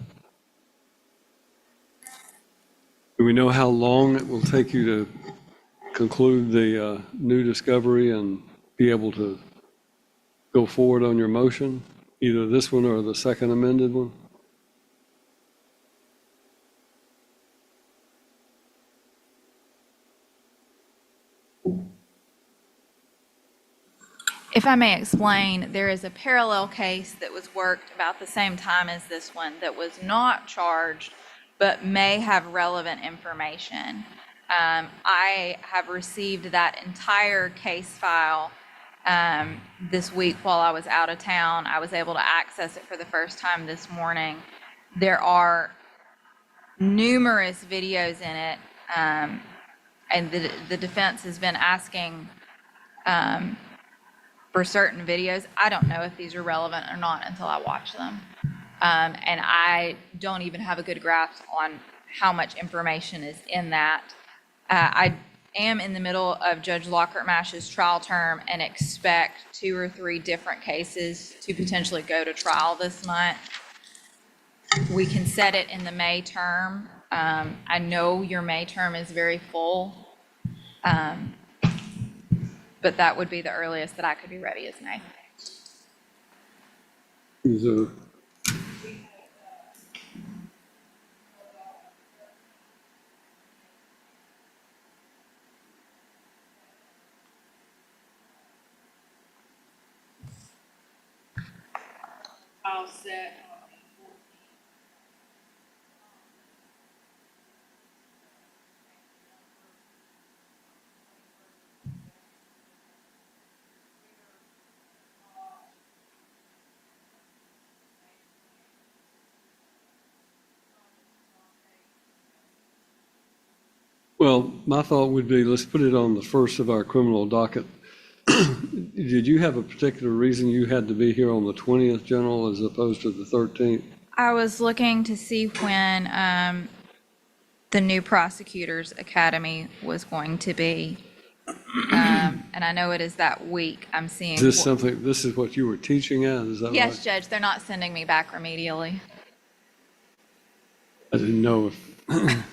Do we know how long it will take you to conclude the new discovery and be able to go forward on your motion, either this one or the second amended one? If I may explain, there is a parallel case that was worked about the same time as this one that was not charged, but may have relevant information. I have received that entire case file this week while I was out of town. I was able to access it for the first time this morning. There are numerous videos in it, and the defense has been asking for certain videos. I don't know if these are relevant or not until I watch them. And I don't even have a good grasp on how much information is in that. I am in the middle of Judge Lockhart Mash's trial term and expect 2 or 3 different cases to potentially go to trial this month. We can set it in the May term. I know your May term is very full, but that would be the earliest that I could be ready is May. Is there trial set. Well, my thought would be, let's put it on the first of our criminal docket. Did you have a particular reason you had to be here on the 20th, General, as opposed to the 13th? I was looking to see when the new prosecutors academy was going to be. And I know it is that week. I'm seeing. Is this something, this is what you were teaching at, is that right? Yes, Judge, they're not sending me back remedially. I didn't know if,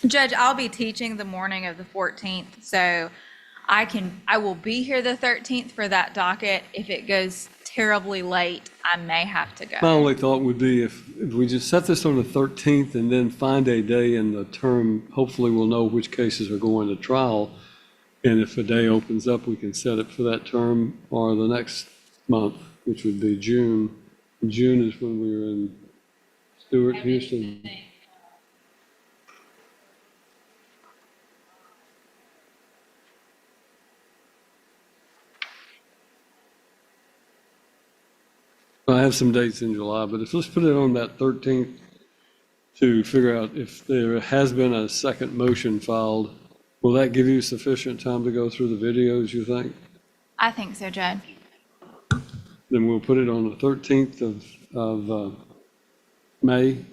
Judge, I'll be teaching the morning of the 14th, so I will be here the 13th for that docket. If it goes terribly late, I may have to go. my only thought would be if we just set this on the 13th and then find a day in the term, hopefully we'll know which cases are going to trial. And if a day opens up, we can set it for that term or the next month, which would be June. June is when we were in Stewart, Houston. I have some dates in July, but let's put it on that 13th to figure out if there has been a second motion filed. Will that give you sufficient time to go through the videos, you think? I think so, Judge. Then we'll put it on the 13th of May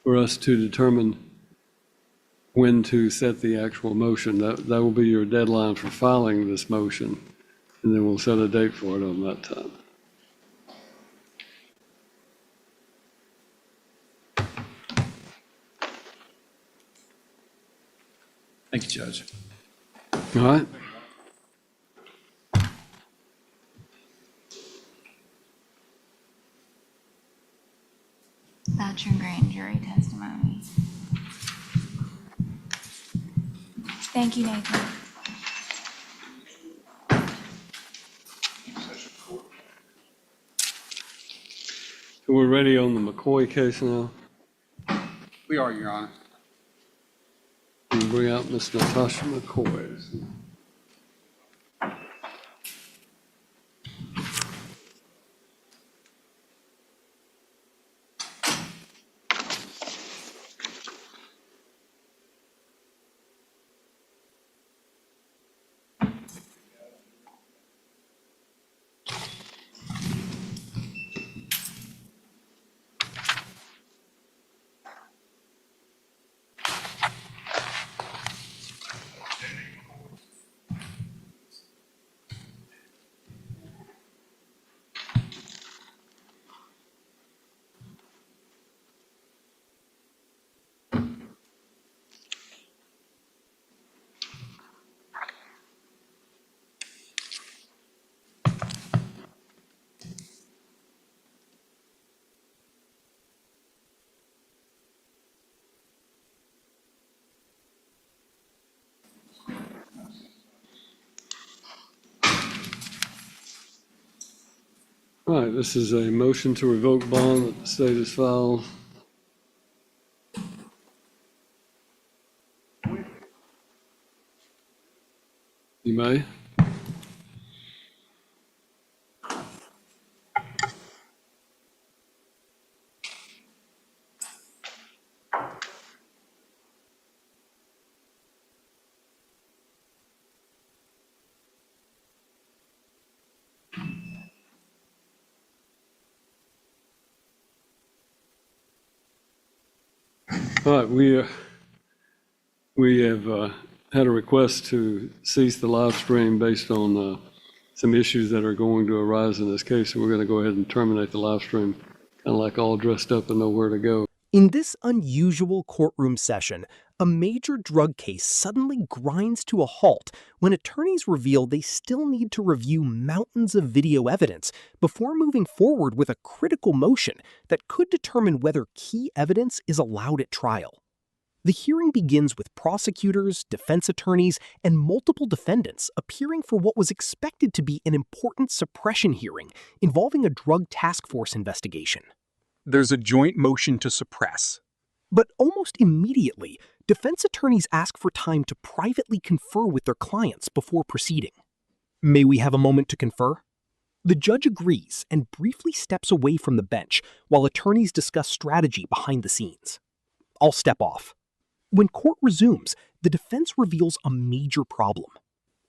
for us to determine when to set the actual motion. That will be your deadline for filing this motion, and then we'll set a date for it on that time. Thank you, Judge. All right. That's your grand jury testimony. Thank you, Nathan. So we're ready on the McCoy case now. We are, Your Honor. We'll bring out Miss Natasha McCoy. All right, this is a motion to revoke bond that the state has filed. You may. All right, we have had a request to cease the live stream based on some issues that are going to arise in this case. So we're going to go ahead and terminate the live stream, kind of like all dressed up and know where to go. In this unusual courtroom session, a major drug case suddenly grinds to a halt when attorneys reveal they still need to review mountains of video evidence before moving forward with a critical motion that could determine whether key evidence is allowed at trial. The hearing begins with prosecutors, defense attorneys, and multiple defendants appearing for what was expected to be an important suppression hearing involving a drug task force investigation. There's a joint motion to suppress. But almost immediately, defense attorneys ask for time to privately confer with their clients before proceeding. May we have a moment to confer? The judge agrees and briefly steps away from the bench while attorneys discuss strategy behind the scenes. I'll step off. When court resumes, the defense reveals a major problem.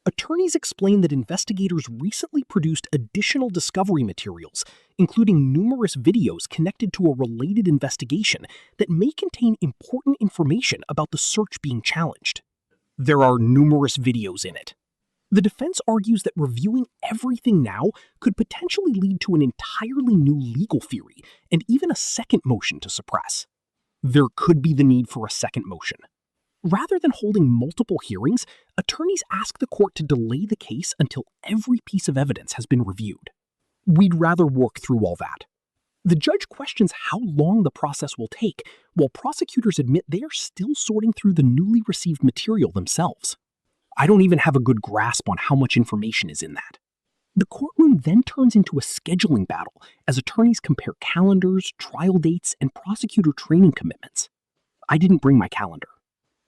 Attorneys explain that investigators recently produced additional discovery materials, including numerous videos connected to a related investigation that may contain important information about the search being challenged. There are numerous videos in it. The defense argues that reviewing everything now could potentially lead to an entirely new legal theory and even a second motion to suppress. There could be the need for a second motion. Rather than holding multiple hearings, attorneys ask the court to delay the case until every piece of evidence has been reviewed. We'd rather work through all that. The judge questions how long the process will take, while prosecutors admit they are still sorting through the newly received material themselves. I don't even have a good grasp on how much information is in that. The courtroom then turns into a scheduling battle as attorneys compare calendars, trial dates, and prosecutor training commitments. I didn't bring my calendar.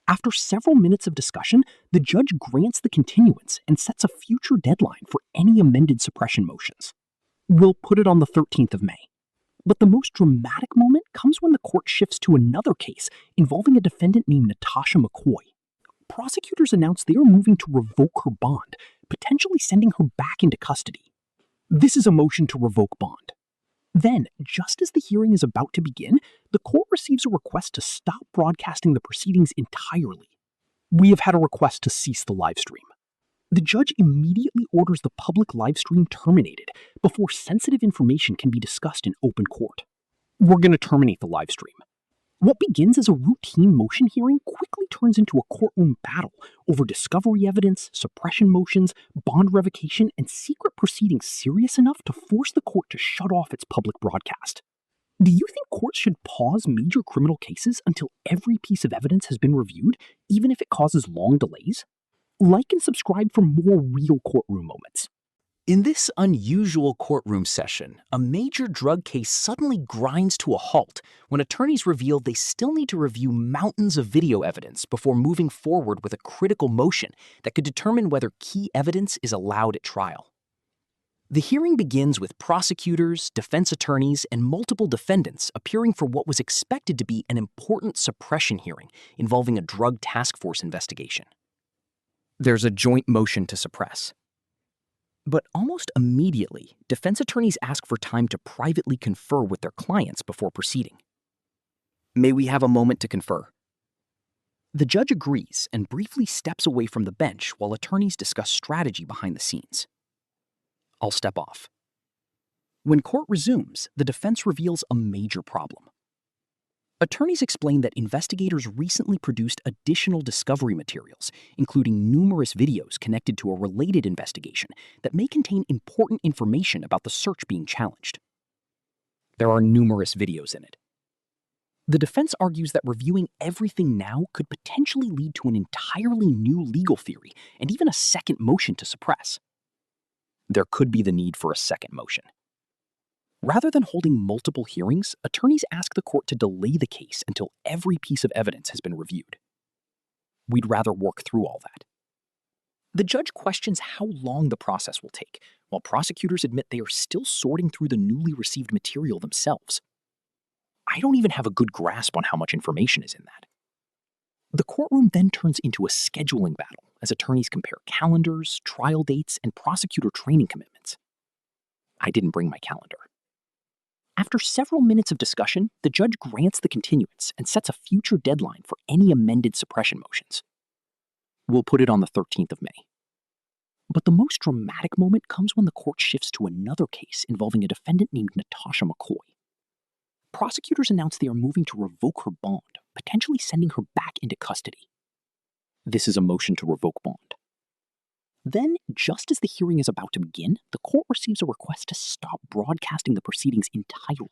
After several minutes of discussion, the judge grants the continuance and sets a future deadline for any amended suppression motions. We'll put it on the 13th of May. But the most dramatic moment comes when the court shifts to another case involving a defendant named Natasha McCoy. Prosecutors announce they are moving to revoke her bond, potentially sending her back into custody. This is a motion to revoke bond. Then, just as the hearing is about to begin, the court receives a request to stop broadcasting the proceedings entirely. We have had a request to cease the live stream. The judge immediately orders the public live stream terminated before sensitive information can be discussed in open court. We're going to terminate the live stream. What begins as a routine motion hearing quickly turns into a courtroom battle over discovery evidence, suppression motions, bond revocation, and secret proceedings serious enough to force the court to shut off its public broadcast. Do you think courts should pause major criminal cases until every piece of evidence has been reviewed, even if it causes long delays? Like and subscribe for more real courtroom moments. In this unusual courtroom session, a major drug case suddenly grinds to a halt when attorneys reveal they still need to review mountains of video evidence before moving forward with a critical motion that could determine whether key evidence is allowed at trial. The hearing begins with prosecutors, defense attorneys, and multiple defendants appearing for what was expected to be an important suppression hearing involving a drug task force investigation. There's a joint motion to suppress. But almost immediately, defense attorneys ask for time to privately confer with their clients before proceeding. May we have a moment to confer? The judge agrees and briefly steps away from the bench while attorneys discuss strategy behind the scenes. I'll step off. When court resumes, the defense reveals a major problem. Attorneys explain that investigators recently produced additional discovery materials, including numerous videos connected to a related investigation that may contain important information about the search being challenged. There are numerous videos in it. The defense argues that reviewing everything now could potentially lead to an entirely new legal theory and even a second motion to suppress. There could be the need for a second motion. Rather than holding multiple hearings, attorneys ask the court to delay the case until every piece of evidence has been reviewed. We'd rather work through all that. The judge questions how long the process will take, while prosecutors admit they are still sorting through the newly received material themselves. I don't even have a good grasp on how much information is in that. The courtroom then turns into a scheduling battle as attorneys compare calendars, trial dates, and prosecutor training commitments. I didn't bring my calendar. After several minutes of discussion, the judge grants the continuance and sets a future deadline for any amended suppression motions. We'll put it on the 13th of May. But the most dramatic moment comes when the court shifts to another case involving a defendant named Natasha McCoy. Prosecutors announce they are moving to revoke her bond, potentially sending her back into custody. This is a motion to revoke bond. Then, just as the hearing is about to begin, the court receives a request to stop broadcasting the proceedings entirely.